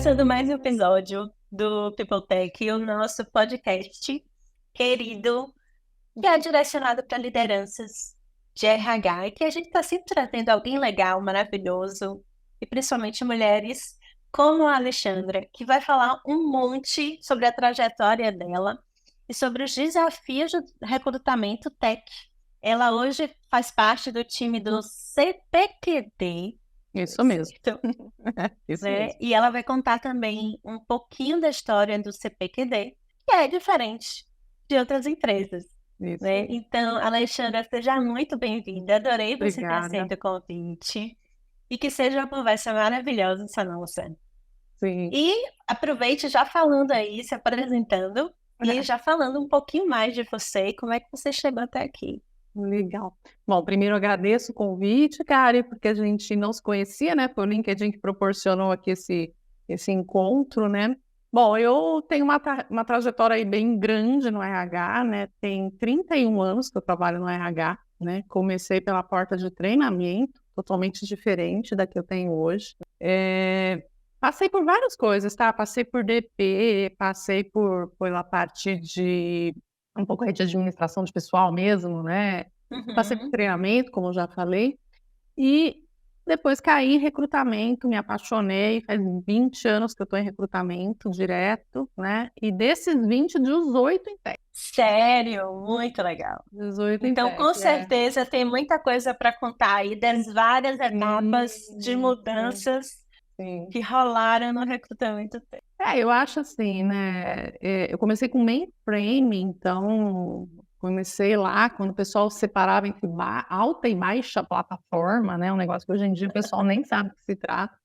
Começando mais um episódio do People Tech, o nosso podcast querido, que é direcionado para lideranças de RH, e que a gente está sempre trazendo alguém legal, maravilhoso, e principalmente mulheres como a Alexandra, que vai falar um monte sobre a trajetória dela e sobre os desafios do recrutamento tech. Ela hoje faz parte do time do CPQD, Isso mesmo, certo? isso Né? mesmo. E ela vai contar também um pouquinho da história do CPQD, que é diferente de outras empresas, Isso. né? Então, Alexandra, seja muito bem-vinda. Adorei você ter Obrigada. aceito o convite e que seja uma conversa maravilhosa essa nossa. Sim. E aproveite já falando aí, se apresentando e já falando um pouquinho mais de você e como é que você chegou até aqui. Legal. Bom, primeiro eu agradeço o convite, Kari, porque a gente não se conhecia, né? Foi o LinkedIn que proporcionou aqui esse encontro, né? Bom, eu tenho uma trajetória aí bem grande no RH, né? Tem 31 anos que eu trabalho no RH, né? Comecei pela porta de treinamento, totalmente diferente da que eu tenho hoje. Passei por várias coisas, tá? Passei por DP, passei pela parte de um pouco aí de administração de pessoal mesmo, né? Passei por Uhum. treinamento, como eu já falei, e depois caí em recrutamento, me apaixonei, faz 20 anos que eu estou em recrutamento direto, né? E desses 20, 18 em tech. Sério, muito legal. 18 em Então, tech, com certeza, tem muita coisa para contar aí das várias etapas de Sim, sim, mudanças sim. que rolaram no recrutamento tech. Eu acho assim, né? Eu comecei com mainframe, então comecei lá quando o pessoal separava entre alta e baixa plataforma, né? Um negócio que hoje em dia o pessoal nem sabe do que se trata.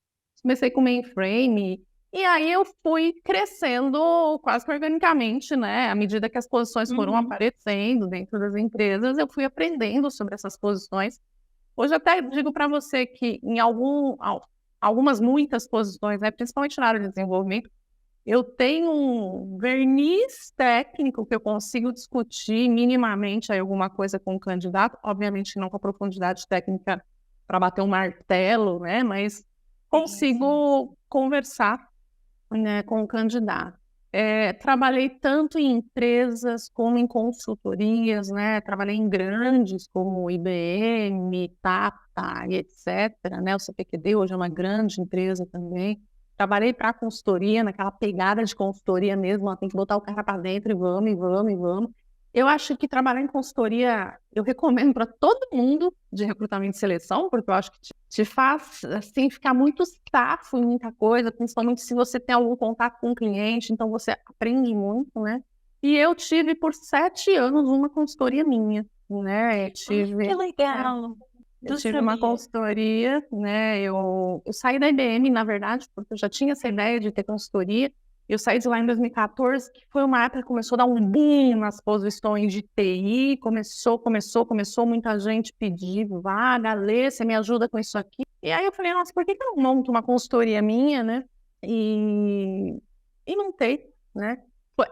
Comecei com mainframe e aí eu fui crescendo quase que organicamente, né? À medida que as posições foram Uhum. aparecendo dentro das empresas, eu fui aprendendo sobre essas posições. Hoje eu até digo para você que em algumas, muitas posições, né? Principalmente na área de desenvolvimento, eu tenho um verniz técnico que eu consigo discutir minimamente aí alguma coisa com o candidato, obviamente não com a profundidade técnica para bater um martelo, né? Mas Sim. consigo conversar, né, com o candidato. Trabalhei tanto em empresas como em consultorias, né? Trabalhei em grandes como IBM, Tata, e etc., né? O CPQD hoje é uma grande empresa também. Trabalhei para consultoria, naquela pegada de consultoria mesmo, ó, tem que botar o cara para dentro e vamos, e vamos, e vamos. Eu acho que trabalhar em consultoria, eu recomendo para todo mundo de recrutamento e seleção, porque eu acho que te faz assim, ficar muito safo em muita coisa, principalmente se você tem algum contato com o cliente, então você aprende muito, né? E eu tive por 7 anos uma consultoria minha, né? Que legal! Eu Não tive uma sabia. consultoria, né? Eu saí da IBM, na verdade, porque eu já tinha essa ideia de ter consultoria. Eu saí de lá em 2014, que foi uma época que começou a dar um boom nas posições de TI. Começou muita gente pedir vaga, Lê, você me ajuda com isso aqui. E aí eu falei, nossa, por que eu não monto uma consultoria minha, né? E montei, né?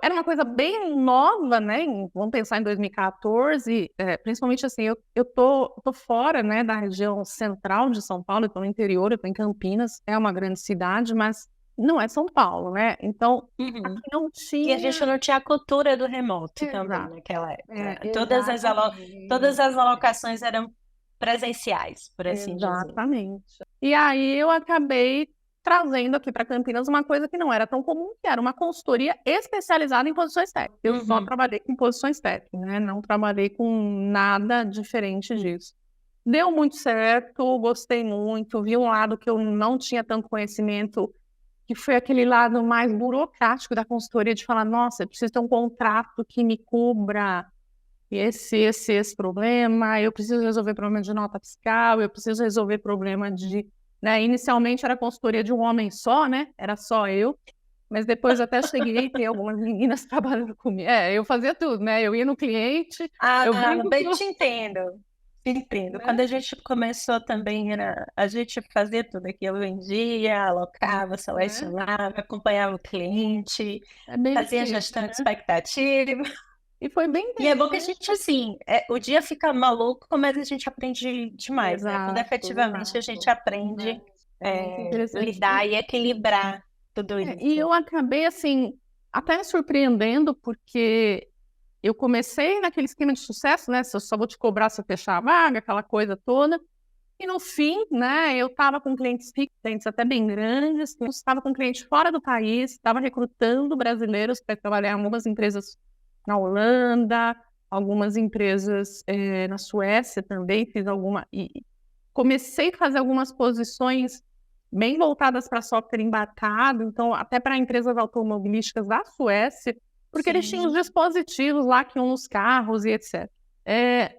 Era uma coisa bem nova, né? Vamos pensar em 2014, principalmente assim, eu tô fora, né, da região central de São Paulo, eu tô no interior, eu tô em Campinas, é uma grande cidade, mas não é São Paulo, né? Então, Uhum. aqui não E a gente tinha... não tinha a cultura do remoto também Exato, naquela época. Todas exatamente. as alocações eram presenciais, por assim dizer. Exatamente. E aí eu acabei trazendo aqui para Campinas uma coisa que não era tão comum, que era uma consultoria especializada em posições técnicas. Eu só Uhum. trabalhei com posições técnicas, né? Não trabalhei com nada diferente disso. Deu muito certo, gostei muito, vi um lado que eu não tinha tanto conhecimento, que foi aquele lado mais burocrático da consultoria, de falar, nossa, eu preciso ter um contrato que me cubra esse problema, eu preciso resolver problema de nota fiscal, eu preciso resolver problema de... Né? Inicialmente era consultoria de um homem só, né? Era só eu, mas depois até cheguei a ter algumas meninas trabalhando comigo. Eu fazia tudo, né? Eu ia no cliente, Ah, eu brinco bem, que... te entendo. Te entendo. Quando Né? a gente começou também, a gente fazia tudo aquilo, vendia, alocava, Né? selecionava, acompanhava o cliente, É bem fazia assim, gestão de né? expectativa. E foi bem E é bom que a interessante. gente, assim, o dia fica maluco, mas a gente aprende demais, né? Quando Exato, efetivamente a gente exato. aprende Né? É muito interessante. lidar e equilibrar. tudo E isso? eu acabei, assim, até me surpreendendo, porque eu comecei naquele esquema de sucesso, né? Se eu só vou te cobrar se eu fechar a vaga, aquela coisa toda. E no fim, né, eu estava com clientes fixos, clientes até bem grandes, eu estava com clientes fora do país, estava recrutando brasileiros para trabalhar em algumas empresas na Holanda, algumas empresas na Suécia também, fiz alguma. E comecei a fazer algumas posições bem voltadas para software embarcado, então até para empresas automobilísticas da Suécia, porque eles tinham os Sim. dispositivos lá que iam nos carros e etc.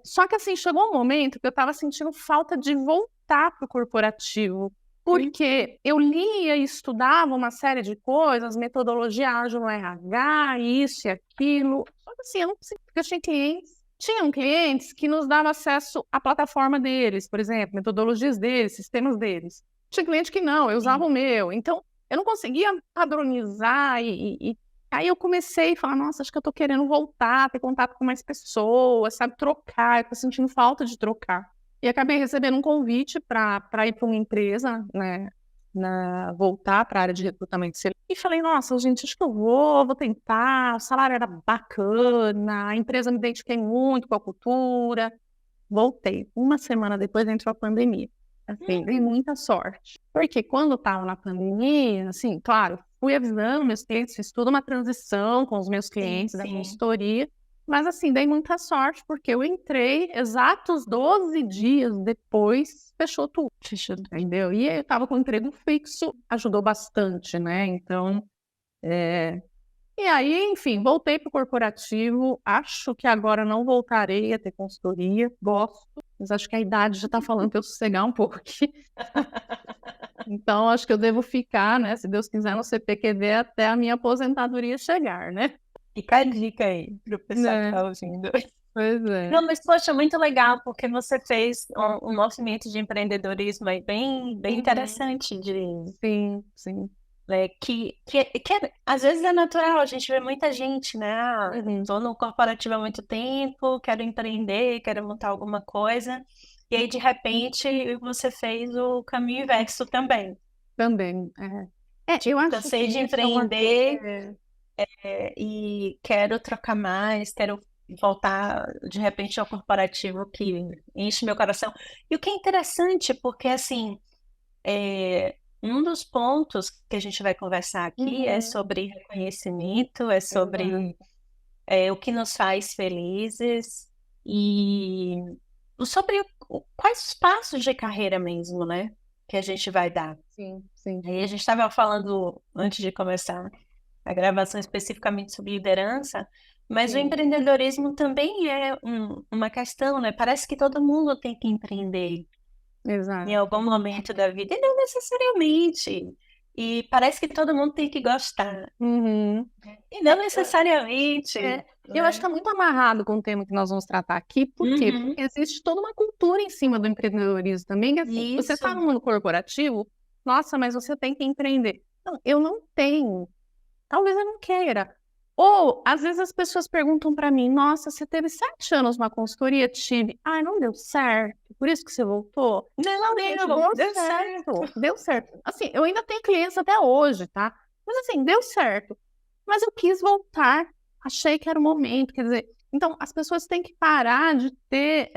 Só que assim, chegou um momento que eu estava sentindo falta de voltar para o corporativo, porque eu lia e estudava uma série de coisas, metodologia ágil no RH, isso e aquilo. Só que assim, eu não sei, porque eu tinham clientes que nos davam acesso à plataforma deles, por exemplo, metodologias deles, sistemas deles. Tinha cliente que não, eu usava Sim. o meu. Então, eu não conseguia padronizar e aí eu comecei a falar, nossa, acho que eu tô querendo voltar, ter contato com mais pessoas, sabe, trocar, eu tô sentindo falta de trocar. E acabei recebendo um convite para ir para uma empresa, né, voltar para a área de recrutamento. E falei, nossa, gente, acho que eu vou tentar, o salário era bacana, a empresa me identifiquei muito com a cultura. Voltei. Uma semana depois entrou a pandemia. Assim, dei muita sorte. Porque quando estava na pandemia, assim, claro, fui avisando meus clientes, fiz toda uma transição com os meus Sim, clientes da sim. consultoria, mas assim, dei muita sorte, porque eu entrei exatos 12 dias depois, fechou tudo, entendeu? E eu estava com emprego fixo, ajudou bastante, né? Então, e aí, enfim, voltei para o corporativo. Acho que agora não voltarei a ter consultoria. Gosto, mas acho que a idade já está falando para eu sossegar um pouco aqui. Então, acho que eu devo ficar, né? Se Deus quiser, no CPQD até a minha aposentadoria chegar, né? Fica a dica aí pro pessoal que Né? tá ouvindo. Pois é. Não, mas poxa, muito legal, porque você fez um movimento de empreendedorismo aí bem Uhum. interessante, Sim, sim. às vezes é natural, a gente vê muita gente, né? Uhum. Tô no corporativo há muito tempo, quero empreender, quero montar alguma coisa, e aí de repente você fez o caminho inverso também. Também. Eu Tipo, acho cansei que de isso é uma. empreender, e quero trocar mais, quero voltar de repente ao corporativo que enche meu coração. E o que é interessante, porque assim, um dos pontos que a gente vai conversar aqui é Uhum. sobre reconhecimento, é Exato. sobre o que nos faz felizes e sobre quais os passos de carreira mesmo, né? Que a gente vai dar. Sim, sim. Aí a gente estava falando antes de começar a gravação especificamente sobre liderança, mas o Sim. empreendedorismo também é uma questão, né? Parece que todo mundo tem que empreender em Exato. algum momento da vida, e não necessariamente. E parece que todo mundo tem que gostar, Uhum. e não necessariamente, É, eu acho que né? está muito amarrado com o tema que nós vamos tratar aqui. Por quê? Uhum. Porque existe toda uma cultura em cima do empreendedorismo também, que assim, você está Isso, no mundo corporativo, nossa, mas você tem que empreender. Não, eu não tenho. Talvez eu não queira. Ou, às vezes as pessoas perguntam para mim, nossa, você teve 7 anos na consultoria, tive. Ai, não deu certo, por isso que você voltou? não Falei, deu, deu deu certo. certo, deu certo. Assim, eu ainda tenho clientes até hoje, tá? Mas assim, deu certo. Mas eu quis voltar, achei que era o momento, quer dizer, então as pessoas têm que parar de ter,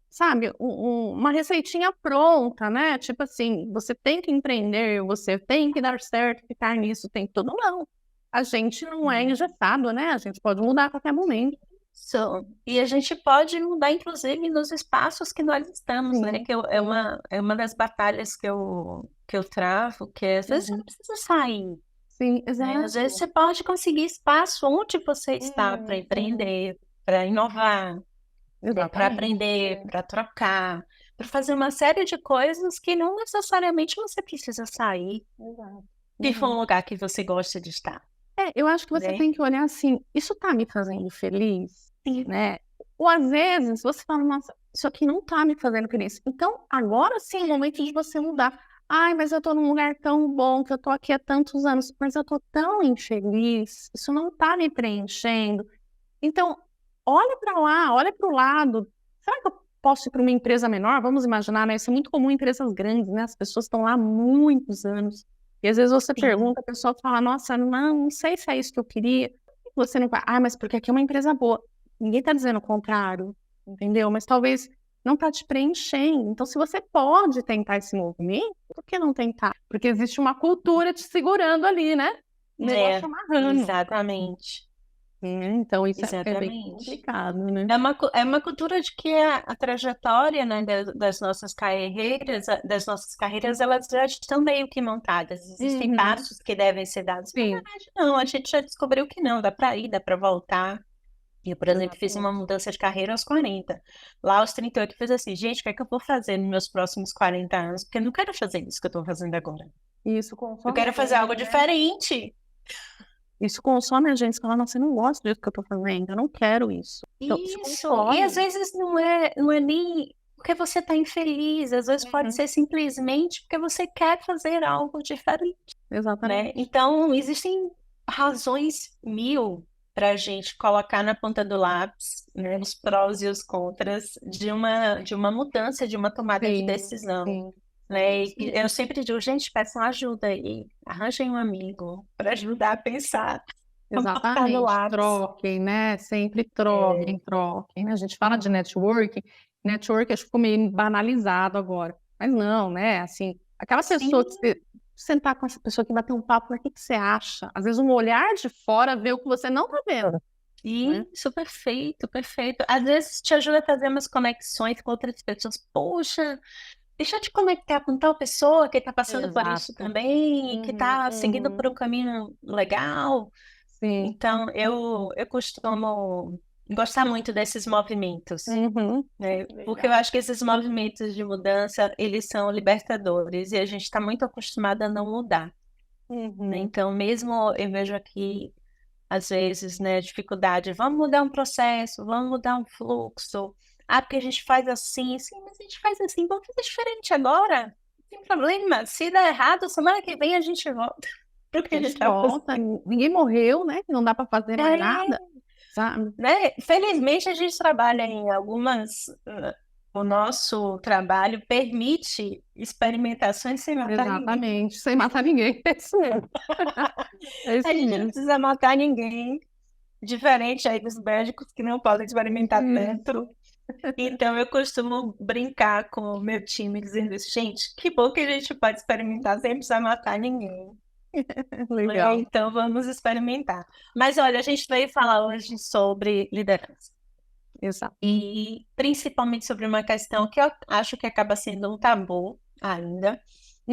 sabe, uma receitinha pronta, né? Tipo assim, você tem que empreender, você tem que dar certo, ficar nisso o tempo todo. Não, a gente não é engessado, né? A gente pode mudar a qualquer momento. Isso. E a gente pode mudar, inclusive, nos espaços que nós estamos, né? Sim, É uma das batalhas que eu travo, que às vezes você não uhum, precisa sair, sim, né? Às vezes exato. você pode conseguir espaço onde você está para Uhum, empreender, para inovar, né? Para exatamente. aprender, para trocar, para fazer uma série de coisas que não necessariamente você precisa sair, Exato. se for um Uhum. lugar que você gosta de estar, Eu acho que você né? tem que olhar assim, isso tá me fazendo feliz, né? Ou às vezes você fala, nossa, isso aqui não tá me fazendo feliz. Então, agora sim é o momento de você mudar. Ai, mas eu tô num lugar tão bom, que eu tô aqui há tantos anos, mas eu tô tão infeliz, isso não tá me preenchendo. Então, olha para lá, olha para o lado. Será que eu posso ir para uma empresa menor? Vamos imaginar, né? Isso é muito comum em empresas grandes, né? As pessoas estão lá há muitos anos. E às vezes você Sim. pergunta, a pessoa fala, nossa, não sei se é isso que eu queria. Você não vai, mas porque aqui é uma empresa boa. Ninguém está dizendo o contrário, entendeu? Mas talvez não está te preenchendo. Então, se você pode tentar esse movimento, por que não tentar? Porque existe uma cultura te segurando ali, né? O negócio amarrando. Exatamente. Então, isso é bem Exatamente. complicado, né? É uma cultura de que a trajetória, né, das nossas carreiras, elas já estão meio que montadas. Existem Uhum. passos que devem ser dados. Na Sim, verdade, não, a gente já descobriu que não, dá para ir, dá para voltar. Eu, por exemplo, fiz uma exatamente. mudança de carreira aos 40. Lá aos 38 eu fiz assim, gente, o que é que eu vou fazer nos meus próximos 40 anos? Porque eu não quero fazer isso que eu estou fazendo agora. E isso Eu consome a quero fazer algo gente, né? diferente. Isso consome a gente. Você fala, nossa, eu não gosto disso que eu tô fazendo, eu não quero isso. Então, isso Isso. E às consome. vezes não é nem porque você está infeliz, às vezes pode Uhum. ser simplesmente porque você quer fazer algo diferente, né? Exatamente. Então, existem razões mil para a gente colocar na ponta do lápis, né, os prós e os contras de uma mudança, de uma tomada de Sim, decisão, sim. né? E eu sempre digo, gente, peçam ajuda aí, arranjem um amigo para ajudar a pensar, a botar no Exatamente. lápis. Troquem, né? Sempre É, troquem, troquem, né? A gente fala de networking, network acho que ficou meio banalizado agora. Mas não, né? Assim, aquela pessoa que sim. você sentar com essa pessoa que bater um papo, o que que você acha? Às vezes um olhar de fora vê o que você não tá vendo, né? Isso, perfeito, perfeito. Às vezes te ajuda a fazer umas conexões com outras pessoas. Poxa, deixa eu te conectar com tal pessoa que está passando por isso Exato. também, que Uhum, está seguindo por uhum. um caminho legal. Sim. Então, eu costumo gostar muito desses movimentos, Uhum. né? Porque eu Legal. acho que esses movimentos de mudança, eles são libertadores e a gente está muito acostumado a não mudar, né? Uhum. Então, mesmo eu vejo aqui às vezes, né, dificuldade, vamos mudar um processo, vamos mudar um fluxo. Ah, porque a gente faz assim, sim, mas a gente faz assim, vamos fazer diferente agora. Não tem problema. Se der errado, semana que vem a gente volta pro que A a gente gente tá volta, fazendo. ninguém morreu, né? Não dá para fazer mais É, nada, sabe? né? Felizmente a gente trabalha em algumas. O nosso trabalho permite experimentações sem matar ninguém. Exatamente, sem matar ninguém. É isso mesmo. É A isso gente não mesmo. precisa matar ninguém, diferente aí dos médicos que não podem experimentar Hum, dentro. Então, eu costumo brincar com o meu time, dizendo assim, gente, que bom que a gente pode experimentar sem precisar matar ninguém, né? legal. Então, vamos experimentar. Mas, olha, a gente veio falar hoje sobre liderança. Exato. E principalmente sobre uma questão que eu acho que acaba sendo um tabu ainda,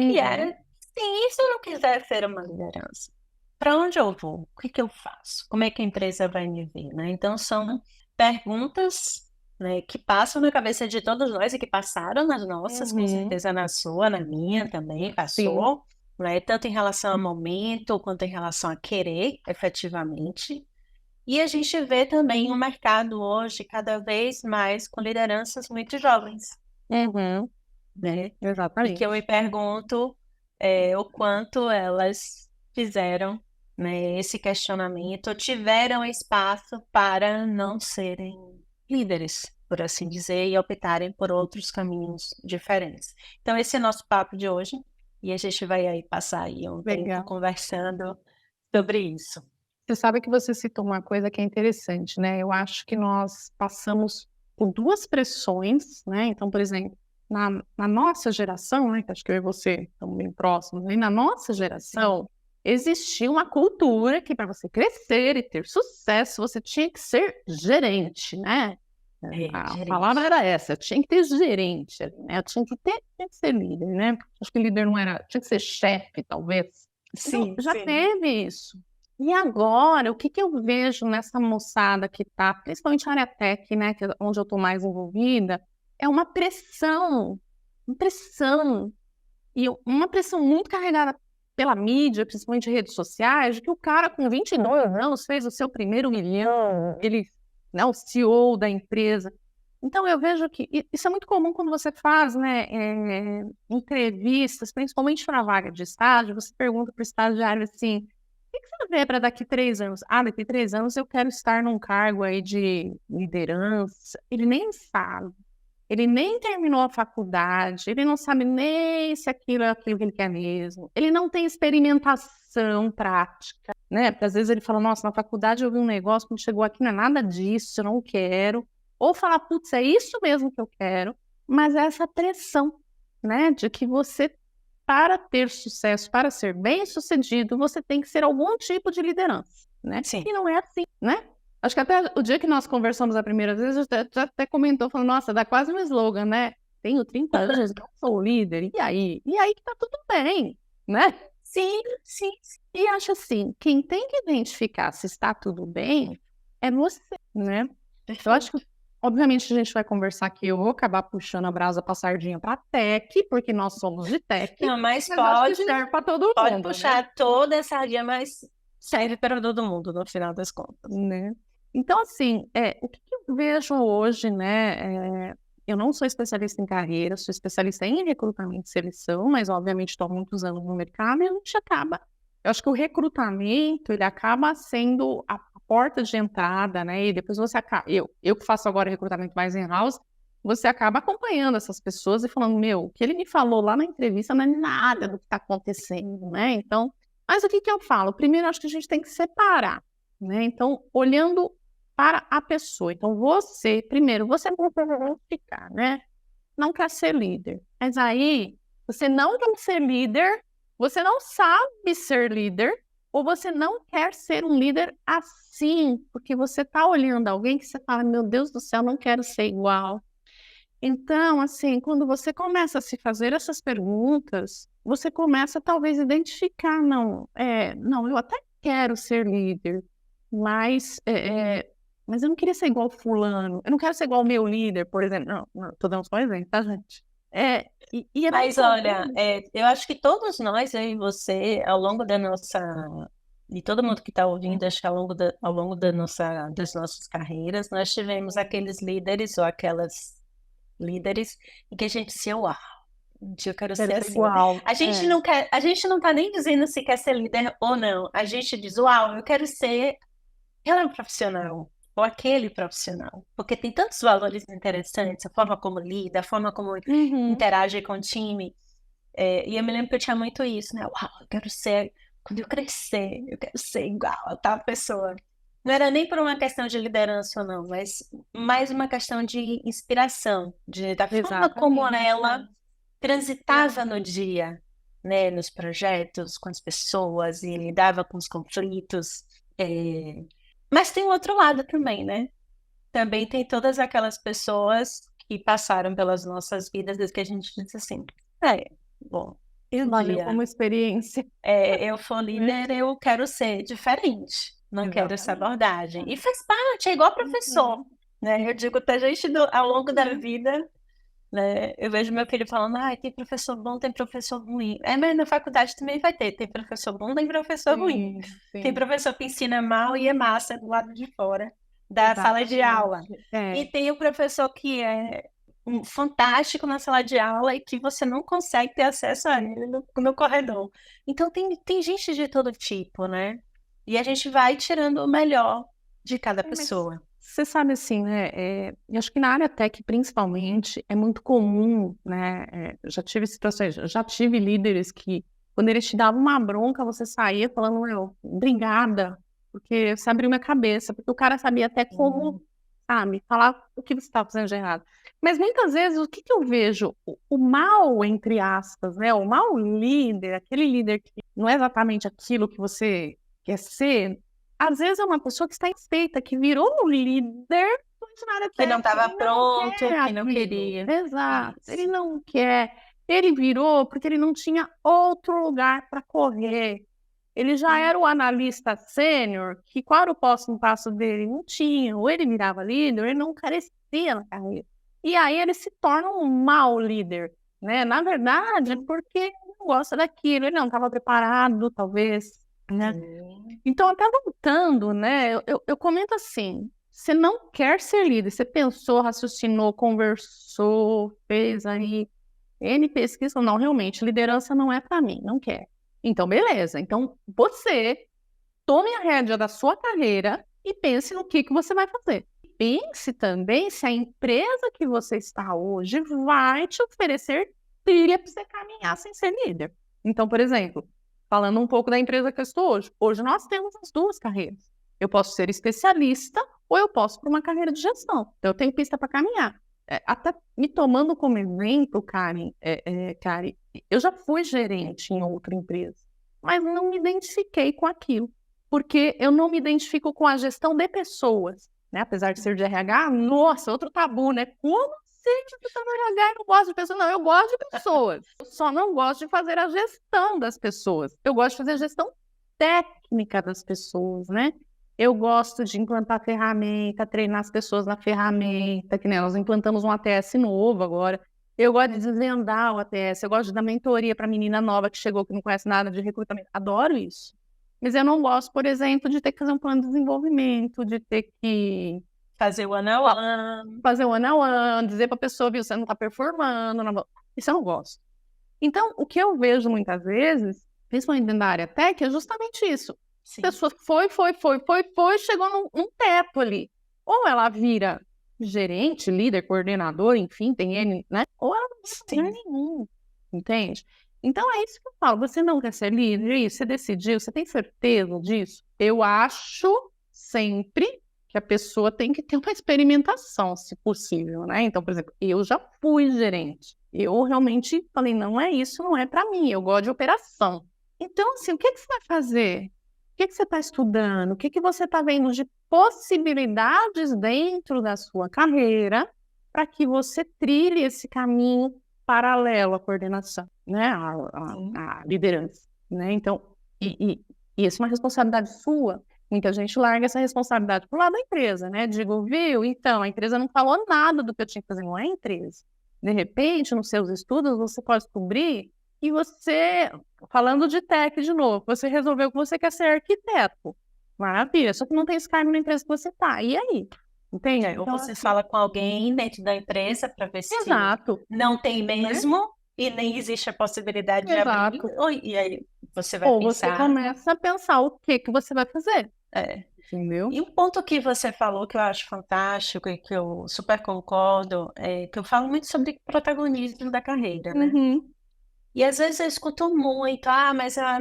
que Uhum, é, sim, e se eu não quiser ser uma liderança? Para onde eu vou? O que que eu faço? Como é que a empresa vai me ver, né? Então, são perguntas, né, que passam na cabeça de todos nós e que passaram nas nossas, com uhum, certeza na sua, na minha também sim. passou, né? Tanto em relação ao momento quanto em relação a querer, efetivamente. E a gente vê também um mercado hoje cada vez mais com lideranças muito jovens, Uhum, né? E que eu me exatamente. pergunto o quanto elas fizeram, né, esse questionamento, ou tiveram espaço para não serem líderes, por assim dizer, e optarem por outros caminhos diferentes. Então, esse é nosso papo de hoje, e a gente vai aí passar aí um tempo Legal. conversando sobre isso. Você sabe que você citou uma coisa que é interessante, né? Eu acho que nós passamos por duas pressões, né? Então, por exemplo, na nossa geração, né? Que acho que eu e você estamos bem próximos, né? Na nossa Sim. geração, existia uma cultura que para você crescer e ter sucesso, você tinha que ser gerente, né? A palavra Gerente. era essa, eu tinha que ter gerente, né? Eu tinha que ser líder, né? Acho que líder não era, tinha que ser chefe, talvez. Então, Sim, já sim. teve isso. E agora, o que que eu vejo nessa moçada que tá, principalmente na área tech, né, que é onde eu tô mais envolvida, é uma pressão, uma pressão muito carregada pela mídia, principalmente redes sociais, de que o cara com 22 anos fez o seu primeiro milhão, ele, né, o CEO da empresa. Então eu vejo que isso é muito comum quando você faz, né, entrevistas, principalmente para vaga de estágio, você pergunta para o estagiário assim, o que que você vê para daqui 3 anos? Ah, daqui 3 anos eu quero estar num cargo aí de liderança. Ele nem sabe. ele nem terminou a faculdade, ele não sabe nem se aquilo é aquilo que ele quer mesmo, ele não tem experimentação prática, né? Porque às vezes ele fala, nossa, na faculdade eu vi um negócio, quando chegou aqui não é nada disso, eu não quero. Ou falar, putz, é isso mesmo que eu quero, mas é essa pressão, né? De que você, para ter sucesso, para ser bem-sucedido, você tem que ser algum tipo de liderança, né? Sim. E não é assim, né? Acho que até o dia que nós conversamos a primeira vez, já até comentou, falando, nossa, dá quase um slogan, né? Tenho 30 anos, não sou líder, e aí? E aí que tá tudo bem, né? Sim, sim. E acho assim, quem tem que identificar se está tudo bem é você, né? Eu acho que, obviamente, a gente vai conversar aqui, eu vou acabar puxando a brasa pra sardinha pra tech, porque nós somos de tech, Não, mas mas acho que pode, serve pra todo pode mundo, puxar toda essa área, mas serve para todo mundo, no final das contas. né? Então, assim, o que eu vejo hoje, né? Eu não sou especialista em carreira, sou especialista em recrutamento e seleção, mas obviamente estou há muitos anos no mercado e a gente acaba. Eu acho que o recrutamento ele acaba sendo a porta de entrada, né? E depois você acaba. Eu que faço agora recrutamento mais in-house, você acaba acompanhando essas pessoas e falando, meu, o que ele me falou lá na entrevista não é nada do que está acontecendo, né? Então, mas o que eu falo? Primeiro, acho que a gente tem que separar, né? Então, olhando para a pessoa. Então, primeiro, você precisa identificar, né? Não quer ser líder. Mas aí, você não quer ser líder, você não sabe ser líder, ou você não quer ser um líder assim, porque você está olhando alguém que você fala, meu Deus do céu, não quero ser igual. Então, assim, quando você começa a se fazer essas perguntas, você começa talvez a identificar, não, eu até quero ser líder, mas eu não queria ser igual fulano, eu não quero ser igual o meu líder, por exemplo. Não, tô dando só um exemplo, tá, gente? E é Mas muito olha, comum. eu acho que todos nós, eu e você, ao longo da nossa, e todo mundo que está ouvindo, acho que ao longo das nossas carreiras, nós tivemos aqueles líderes ou aquelas líderes em que a gente dizia, uau, um dia eu quero Quero ser ser assim. igual. A gente não está nem dizendo se quer ser líder ou não. A gente diz, uau, eu quero ser aquela profissional ou aquele profissional, porque tem tantos valores interessantes, a forma como lida, a forma como Uhum. interage com o time. E eu me lembro que eu tinha muito isso, né? Uau, eu quero ser, quando eu crescer, eu quero ser igual a tal pessoa. Não era nem por uma questão de liderança ou não, mas mais uma questão de inspiração, da forma como Exatamente. ela transitava no dia, né? Nos projetos, com as pessoas e lidava com os conflitos. É, Mas tem o outro lado também, né? Também tem todas aquelas pessoas que passaram pelas nossas vidas desde que a gente disse assim, bom, um Valeu dia como experiência, eu for né? líder, eu quero ser diferente, não quero essa Exatamente. abordagem. E faz parte, é igual professor, né? Eu digo pra gente, ao longo da vida, né? Eu vejo meu filho falando, tem professor bom, tem professor ruim. Mas na faculdade também vai ter, tem professor bom, tem professor ruim. Sim, Tem sim. professor que ensina mal e é massa do lado de fora da sala de aula. Exatamente. E tem o professor que é fantástico na sala de aula e que você não consegue ter acesso a ele no corredor. Então tem gente de todo tipo, né? E a gente vai tirando o melhor de cada Mas pessoa. você sabe assim, né? Eu acho que na área tech, principalmente, é muito comum, né? Já tive situações, já tive líderes que, quando eles te davam uma bronca, você saía falando, meu, obrigada, porque você abriu minha cabeça, porque o cara sabia até como, sabe, falar o que você estava fazendo de errado. Mas muitas vezes, o que eu vejo? O mal, entre aspas, né? O mau líder, aquele líder que não é exatamente aquilo que você quer ser, às vezes é uma pessoa que está insatisfeita, que virou um líder na área Que não técnica, estava ele não pronto, quer que não aquilo. queria. Exato, ele Isso. não quer. Ele virou porque ele não tinha outro lugar para correr. Ele já era o analista sênior, que qual era o próximo passo dele? Não tinha. Ou ele virava líder, ou ele não crescia na carreira. E aí ele se torna um mau líder, né? Na verdade, é porque ele não gosta daquilo, ele não estava preparado, talvez, né? Então, até voltando, né? Eu comento assim: você não quer ser líder, você pensou, raciocinou, conversou, fez aí N pesquisa, não, realmente, liderança não é para mim, não quer. Então, beleza. Então, você tome a rédea da sua carreira e pense no que você vai fazer. pense também se a empresa que você está hoje vai te oferecer trilha para você caminhar sem ser líder. Então, por exemplo, falando um pouco da empresa que eu estou hoje. Hoje nós temos as duas carreiras. Eu posso ser especialista ou eu posso para uma carreira de gestão. Então, eu tenho pista para caminhar. Até me tomando como exemplo, Karen, eu já fui gerente em outra empresa, mas não me identifiquei com aquilo, porque eu não me identifico com a gestão de pessoas, né? Apesar de ser de RH, nossa, outro tabu, né? Como assim que você tá no RH e não gosta de pessoas? Não, eu gosto de pessoas. Eu só não gosto de fazer a gestão das pessoas. Eu gosto de fazer a gestão técnica das pessoas, né? Eu gosto de implantar ferramenta, treinar as pessoas na ferramenta, que nem nós implantamos um ATS novo agora. Eu gosto de desvendar o ATS, eu gosto de dar mentoria para menina nova que chegou, que não conhece nada de recrutamento. Adoro isso. Mas eu não gosto, por exemplo, de ter que fazer um plano de desenvolvimento, de ter que Fazer one-on-one. fazer one-on-one, dizer para a pessoa, viu, você não está performando. Isso eu não gosto. Então, o que eu vejo muitas vezes, principalmente dentro da área tech, é justamente isso. Sim. A pessoa foi, chegou num teto ali. Ou ela vira gerente, líder, coordenador, enfim, tem N, né? Ou ela não vira lugar nenhum, entende? Então é isso que eu falo, você não quer ser líder, você decidiu, você tem certeza disso? Eu acho sempre que a pessoa tem que ter uma experimentação, se possível, né? Então, por exemplo, eu já fui gerente. Eu realmente falei, não é isso, não é para mim, eu gosto de operação. Então, assim, o que você vai fazer? O que você está estudando? O que você está vendo de possibilidades dentro da sua carreira para que você trilhe esse caminho paralelo à coordenação, né? À liderança, né? Então, e isso é uma responsabilidade sua. Muita gente larga essa responsabilidade pro lado da empresa, né? Digo, viu? Então, a empresa não falou nada do que eu tinha que fazer, não é a empresa. De repente, nos seus estudos, você pode descobrir que você, falando de tech de novo, você resolveu que você quer ser arquiteto. Maravilha, só que não tem esse cargo na empresa que você está. E aí? Entende? Ou Então, você fala com alguém dentro da empresa para ver se exato. não tem mesmo e nem existe a possibilidade de abrir. Exato. E aí você vai Ou você pensar. começa a pensar o que você vai fazer. Entendeu? E um ponto que você falou que eu acho fantástico e que eu super concordo é que eu falo muito sobre protagonismo da carreira, né? Uhum. E às vezes eu escuto muito, mas a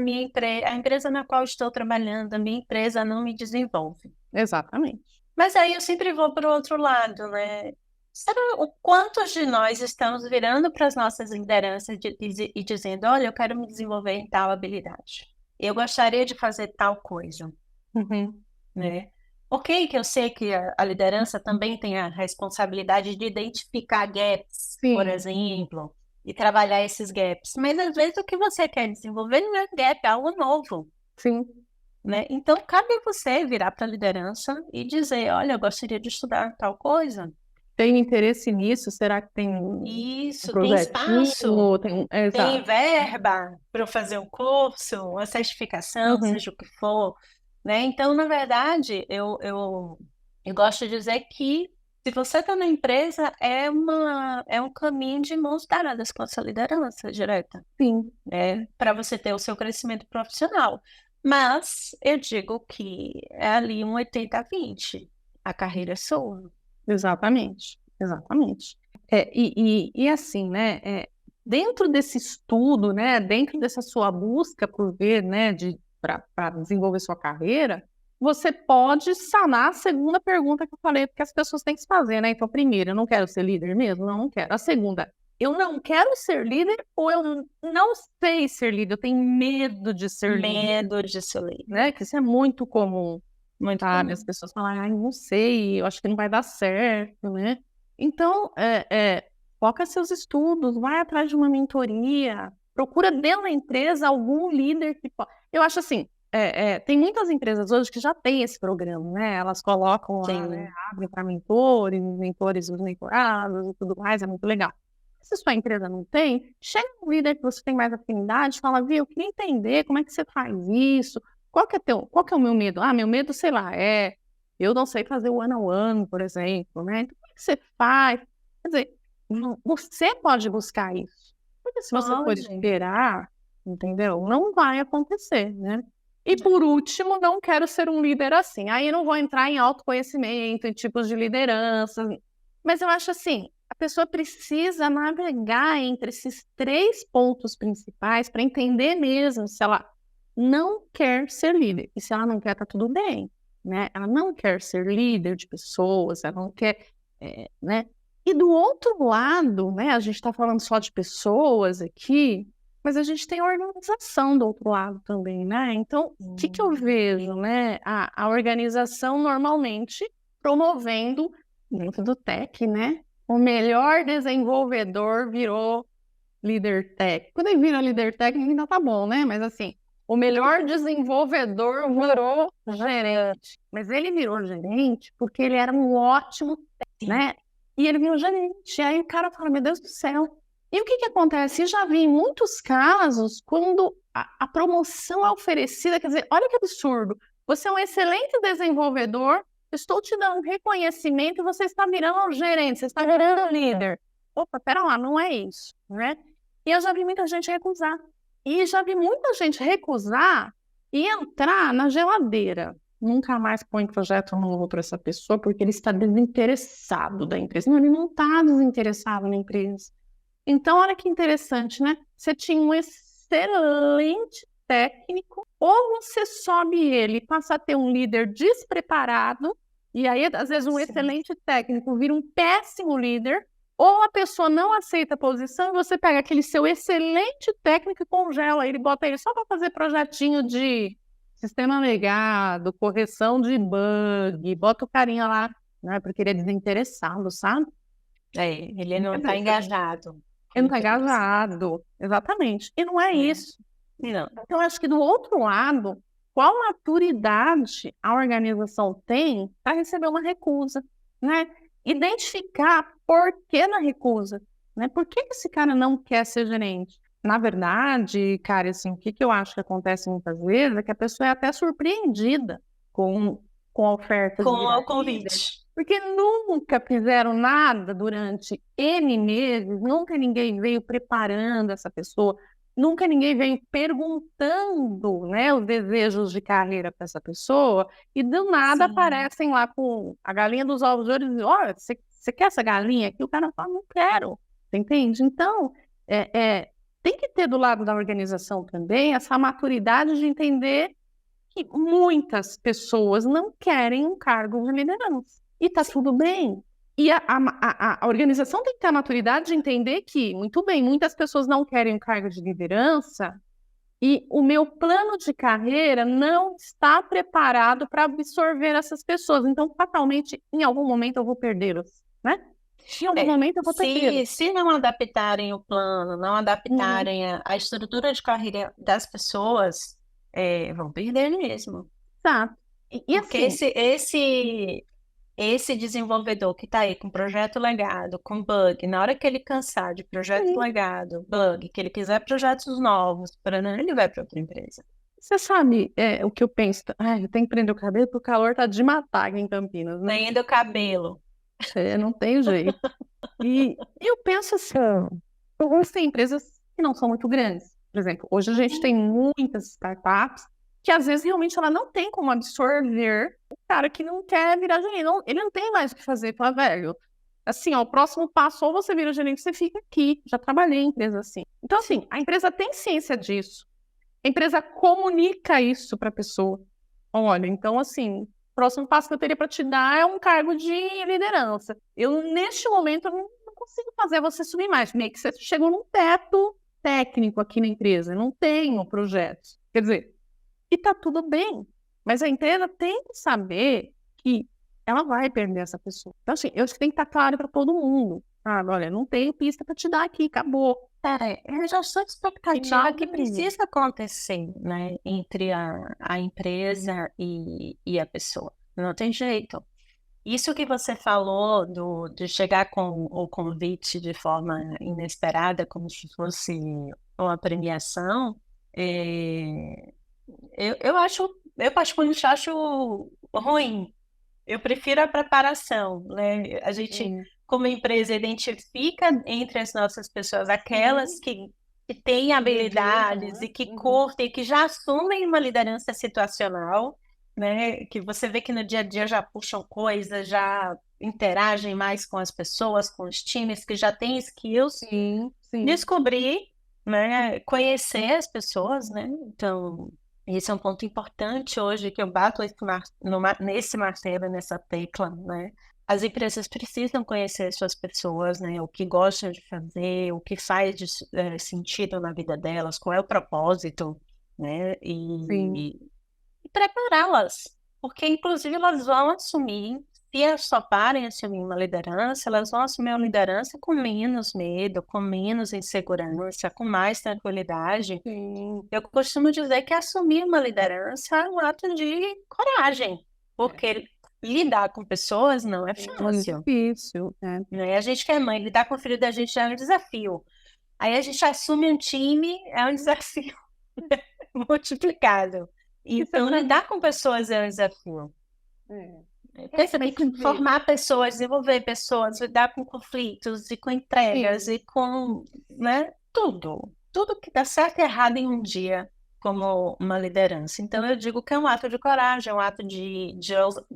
empresa na qual estou trabalhando, a minha empresa não me desenvolve. Exatamente. Mas aí eu sempre vou para o outro lado, né? Sabe o quantos de nós estamos virando para as nossas lideranças e dizendo, olha, eu quero me desenvolver em tal habilidade. Eu gostaria de fazer tal coisa, Uhum. né? Ok, que eu sei que a liderança também tem a responsabilidade de identificar gaps, por Sim. exemplo, e trabalhar esses gaps. Mas às vezes o que você quer desenvolver não é um gap, é algo novo, Sim. né? Então cabe a você virar para a liderança e dizer, olha, eu gostaria de estudar tal coisa. Tem interesse nisso? Será que tem um Isso, tem projetinho? espaço, tem Exato. verba para eu fazer um curso, uma certificação, Uhum. seja o que for, né? Então, na verdade, eu gosto de dizer que se você está na empresa, é um caminho de mãos dadas com a sua liderança direta, Sim, né? Para você ter o seu crescimento profissional. Mas eu digo que é ali um 80-20. A carreira é sua. exatamente. Exatamente. E assim, né? Dentro desse estudo, né? Dentro dessa sua busca por ver, né? Para desenvolver sua carreira, você pode sanar a segunda pergunta que eu falei, porque as pessoas têm que se fazer, né? Então, primeiro, eu não quero ser líder mesmo? Não, não quero. A segunda, eu não quero ser líder ou eu não sei ser líder, eu tenho medo de ser líder, Medo de ser líder. né? Que isso é muito comum, Muito sabe? comum. As pessoas falam, ai, não sei, eu acho que não vai dar certo, né? Então, foca seus estudos, vai atrás de uma mentoria, procura dentro da empresa algum líder que pode. Eu acho assim, tem muitas empresas hoje que já têm esse programa, né? Elas colocam lá, né? Abrem para mentores, os mentorados e tudo mais, é muito legal. Se sua empresa não tem, chega um líder que você tem mais afinidade, fala, viu, eu queria entender como é que você faz isso, qual que é o meu medo? Meu medo, sei lá, eu não sei fazer o one-on-one, por exemplo, né? Então, como é que você faz? Quer dizer, você pode buscar isso. Porque se você for Pode. esperar, entendeu? Não vai acontecer, né? E por último, não quero ser um líder assim. Aí eu não vou entrar em autoconhecimento, em tipos de liderança, mas eu acho assim, a pessoa precisa navegar entre esses 3 pontos principais para entender mesmo se ela não quer ser líder. E se ela não quer, tá tudo bem, né? Ela não quer ser líder de pessoas, ela não quer, né? E do outro lado, né? A gente está falando só de pessoas aqui, mas a gente tem a organização do outro lado também, né? Então, o que eu vejo, né? A organização normalmente promovendo, dentro do tech, né? O melhor desenvolvedor virou líder tech. Quando ele vira líder técnico, ainda tá bom, né? Mas assim, o melhor desenvolvedor virou gerente. Mas ele virou gerente porque ele era um ótimo né? E ele virou gerente. E aí o cara fala, meu Deus do céu. E o que que acontece? Eu já vi em muitos casos, quando a promoção é oferecida, quer dizer, olha que absurdo. Você é um excelente desenvolvedor, eu estou te dando reconhecimento e você está virando um gerente, você está virando um líder. Opa, pera lá, não é isso, né? E eu já vi muita gente recusar. E já vi muita gente recusar e entrar na geladeira. Nunca mais põe projeto novo para essa pessoa porque ele está desinteressado da empresa. Não, ele não está desinteressado na empresa. Então, olha que interessante, né? Você tinha um excelente técnico, ou você sobe ele e passa a ter um líder despreparado, e aí, às vezes, um excelente técnico vira um péssimo líder, ou a pessoa não aceita a posição e você pega aquele seu excelente técnico e congela ele, bota ele só para fazer projetinho de sistema legado, correção de bug, bota o carinha lá, né? Porque ele é desinteressado, sabe? Ele não está engajado. Ele não está engajado, exatamente. E não é isso. Não. Então, acho que do outro lado, qual maturidade a organização tem para receber uma recusa, né? Identificar por que na recusa, né? Por que esse cara não quer ser gerente? Na verdade, cara, assim, o que eu acho que acontece muitas vezes é que a pessoa é até surpreendida com a oferta de Com virar o convite. porque nunca fizeram nada durante N meses, nunca ninguém veio preparando essa pessoa, nunca ninguém veio perguntando, né, os desejos de carreira para essa pessoa, e do nada Sim. aparecem lá com a galinha dos ovos de ouro e dizem, olha, você quer essa galinha aqui? O cara fala, não quero, você entende? Então, tem que ter do lado da organização também essa maturidade de entender que muitas pessoas não querem um cargo de liderança. E tá tudo bem. E a organização tem que ter a maturidade de entender que, muito bem, muitas pessoas não querem um cargo de liderança e o meu plano de carreira não está preparado para absorver essas pessoas. Então, fatalmente, em algum momento eu vou perdê-las, né? Em algum momento eu vou perdê-las. Se não adaptarem o plano, não adaptarem a estrutura de carreira das pessoas, vão perder mesmo. Tá. E Porque assim, esse desenvolvedor que está aí com projeto legado, com bug, na hora que ele cansar de projeto legado, bug, que ele quiser projetos novos, ele vai para outra empresa. você sabe o que eu penso? Ai, eu tenho que prender o cabelo porque o calor tá de matar aqui em Campinas, né? Nem do cabelo. Não tem jeito. E eu penso assim, algumas tem empresas que não são muito grandes. Por exemplo, hoje a gente tem muitas startups que às vezes realmente ela não tem como absorver o cara que não quer virar gerente. Ele não tem mais o que fazer. Fala, velho, assim, ó, o próximo passo, ou você vira gerente, você fica aqui. Já trabalhei em empresa assim. Então, assim, a empresa tem ciência disso. A empresa comunica isso para a pessoa. Olha, então, assim, o próximo passo que eu teria para te dar é um cargo de liderança. Eu, neste momento, eu não consigo fazer você subir mais. Meio que você chegou num teto técnico aqui na empresa. Eu não tenho projetos. Quer dizer, e tá tudo bem. Mas a empresa tem que saber que ela vai perder essa pessoa. Então, assim, eu acho que tem que estar claro para todo mundo. Ah, olha, não tenho pista para te dar aqui, acabou. É já só expectativa que precisa acontecer, né, entre a empresa e a pessoa. Não tem jeito. Isso que você falou de chegar com o convite de forma inesperada, como se fosse uma premiação, eu particularmente acho ruim. Eu prefiro a preparação, né? A gente, como empresa, identifica entre as nossas pessoas aquelas que que têm habilidades né? e que curtem, que já assumem uma liderança situacional, né? Que você vê que no dia a dia já puxam coisas, já interagem mais com as pessoas, com os times, que já têm skills. Sim, sim. Descobrir, né? Conhecer as pessoas, né? Então, esse é um ponto importante hoje que eu bato nesse martelo, nessa tecla, né? As empresas precisam conhecer suas pessoas, né? O que gostam de fazer, o que faz sentido na vida delas, qual é o propósito, né? Sim. E prepará-las, porque inclusive elas vão assumir, se elas toparem assumir uma liderança, elas vão assumir uma liderança com menos medo, com menos insegurança, com mais tranquilidade. Sim. Eu costumo dizer que assumir uma liderança é um ato de coragem, É, porque lidar com pessoas não é é muito fácil, difícil, né? né? A gente que é mãe, lidar com o filho da gente já é um desafio. Aí a gente assume um time, é um desafio multiplicado. Isso é Então, pra... lidar com pessoas é um desafio. É. Porque você tem Mas que você vê, formar pessoas, desenvolver pessoas, lidar com conflitos e com entregas sim, e com, né, tudo. Tudo que dá certo e errado em um dia como uma liderança. Então, eu digo que é um ato de coragem, é um ato de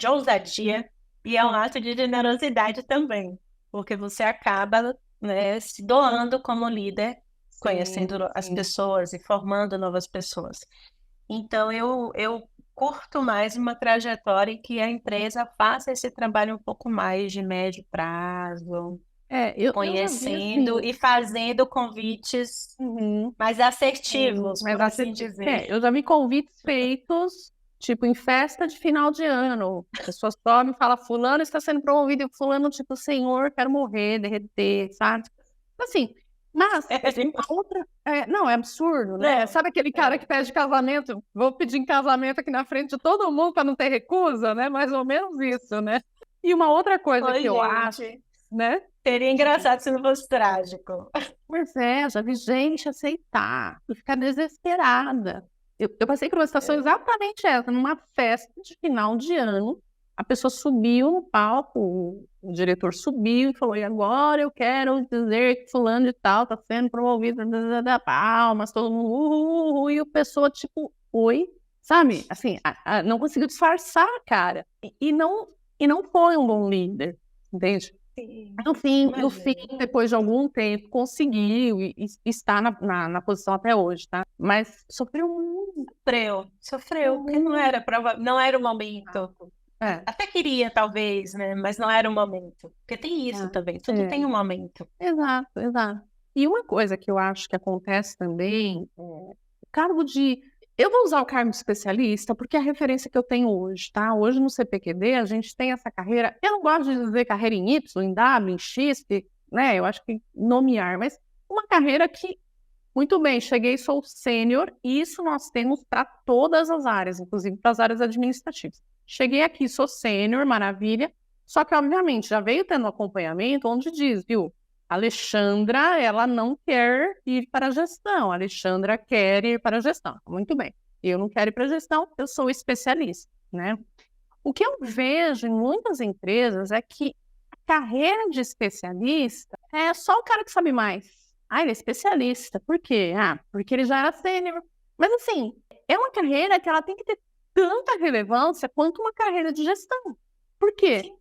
ousadia e é um ato de generosidade também, porque você acaba, né, se doando como líder, sim, conhecendo as sim. pessoas e formando novas pessoas. Então, eu curto mais uma trajetória em que a empresa faça esse trabalho um pouco mais de médio prazo, Eu já vi conhecendo assim, e fazendo convites uhum, mais sim, assertivos, mas por assim dizer. eu já vi convites feitos, tipo, em festa de final de ano. A pessoa sobe e fala, fulano está sendo promovido, e fulano, tipo, senhor, quero morrer, derreter, sabe? Assim, mas a outra, não, é absurdo, né? Não, Sabe aquele cara que pede casamento? Vou pedir em casamento aqui na frente de todo mundo para não ter recusa, né? Mais ou menos isso, né? E uma outra coisa que oi, eu acho, gente. né? Seria engraçado se não fosse trágico. Pois é, já vi gente aceitar e ficar desesperada. Eu passei por uma situação É. exatamente essa, numa festa de final de ano. A pessoa subiu no palco, o diretor subiu e falou: E agora eu quero dizer que Fulano de Tal está sendo promovido, palmas, todo mundo, e o pessoa, tipo, oi, sabe? Assim, não conseguiu disfarçar a cara. E não foi um bom líder, entende? Sim, No fim, imagino. depois de algum tempo, conseguiu e está na posição até hoje, tá? Mas sofreu muito, Sofreu, porque muito. não era o momento. É, Até queria, talvez, né? Mas não era o momento. Porque tem isso também, tudo é, tem um momento. exato, exato. E uma coisa que eu acho que acontece também, o cargo de. Eu vou usar o cargo de especialista porque é a referência que eu tenho hoje, tá? Hoje no CPQD a gente tem essa carreira. Eu não gosto de dizer carreira em Y, em W, em X, né? Eu acho que nomear, mas uma carreira que muito bem, cheguei, sou sênior, e isso nós temos para todas as áreas, inclusive para as áreas administrativas. Cheguei aqui, sou sênior, maravilha, só que, obviamente, já veio tendo acompanhamento onde diz, viu, Alexandra, ela não quer ir para a gestão, a Alexandra quer ir para a gestão. Muito bem, eu não quero ir para a gestão, eu sou especialista, né? O que eu vejo em muitas empresas é que a carreira de especialista é só o cara que sabe mais. Ah, ele é especialista. Por quê? Ah, porque ele já era sênior. Mas assim, é uma carreira que ela tem que ter tanta relevância quanto uma carreira de gestão. Por quê? Sim,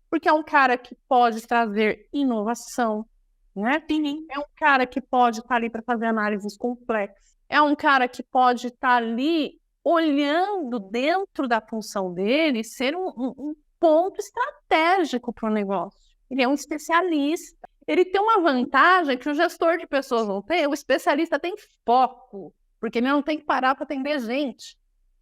Porque é um cara que pode trazer inovação, né? sim, É um cara que pode estar ali para fazer análises complexas. É um cara que pode estar ali olhando dentro da função dele, ser um ponto estratégico para o negócio. Ele é um especialista. Ele tem uma vantagem que o gestor de pessoas não tem, o especialista tem foco, porque ele não tem que parar para atender gente,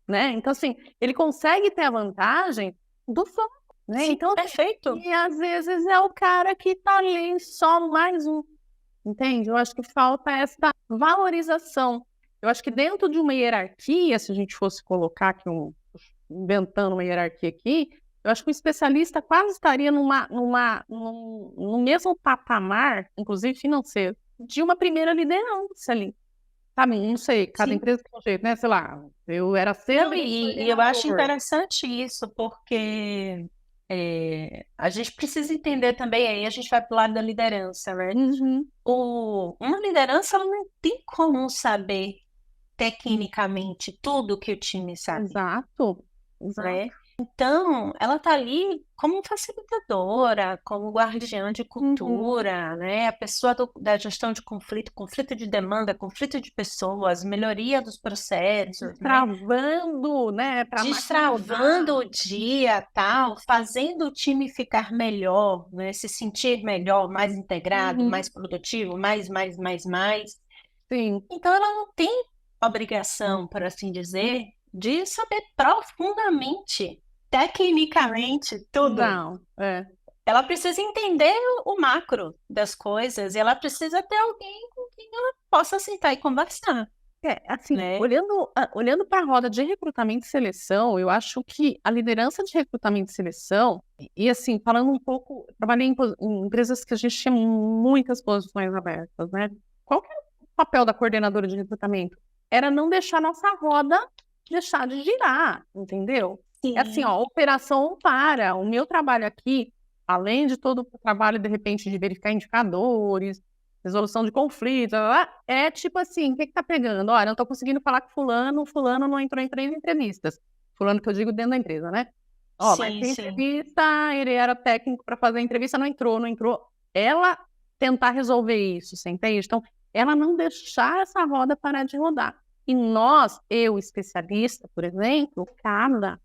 né? Então, assim, ele consegue ter a vantagem do foco, né? sim, Então, perfeito. e às vezes é o cara que tá ali só mais um, entende? Eu acho que falta essa valorização. Eu acho que dentro de uma hierarquia, se a gente fosse colocar aqui inventando uma hierarquia aqui, eu acho que o especialista quase estaria no mesmo patamar, inclusive financeiro, de uma primeira liderança ali. Sabe? Não sei, cada Sim. empresa tem um jeito, né? Sei lá, eu era Não, sênior e e eu acho coordenador. interessante isso, porque A gente precisa entender também, aí a gente vai para o lado da liderança, né? Uhum. Uma liderança ela não tem como saber tecnicamente tudo que o time sabe, Exato, exato. né? Então, ela está ali como facilitadora, como guardiã de Uhum. cultura, né? A pessoa da gestão de conflito, conflito de demanda, conflito de pessoas, melhoria dos processos, né? Travando, né, para a máquina Destravando rodar. o dia, tal, fazendo o time ficar melhor, né? Se sentir melhor, mais integrado, mais Uhum. produtivo, mais. Sim, Então, ela não tem obrigação, por assim dizer, de saber profundamente, tecnicamente, tudo. não, é. Ela precisa entender o macro das coisas e ela precisa ter alguém com quem ela possa sentar e conversar, É, assim, né? olhando para a roda de recrutamento e seleção, eu acho que a liderança de recrutamento e seleção, assim, falando um pouco, eu trabalhei em empresas que a gente tinha muitas posições abertas, né? Qual que era o papel da coordenadora de recrutamento? Era não deixar a nossa roda deixar de girar, entendeu? É assim, ó, Sim, a operação não para. O meu trabalho aqui, além de todo o trabalho, de repente, de verificar indicadores, resolução de conflitos, é tipo assim, o que que tá pegando? Olha, eu não tô conseguindo falar com fulano, fulano não entrou em 3 entrevistas. Fulano que eu digo dentro da empresa, né? Ó, mas sim, tem sim. entrevista, ele era técnico para fazer a entrevista, não entrou. Ela tentar resolver isso, você entende? Então, ela não deixar essa roda parar de rodar. E nós, eu, especialista, por exemplo, cada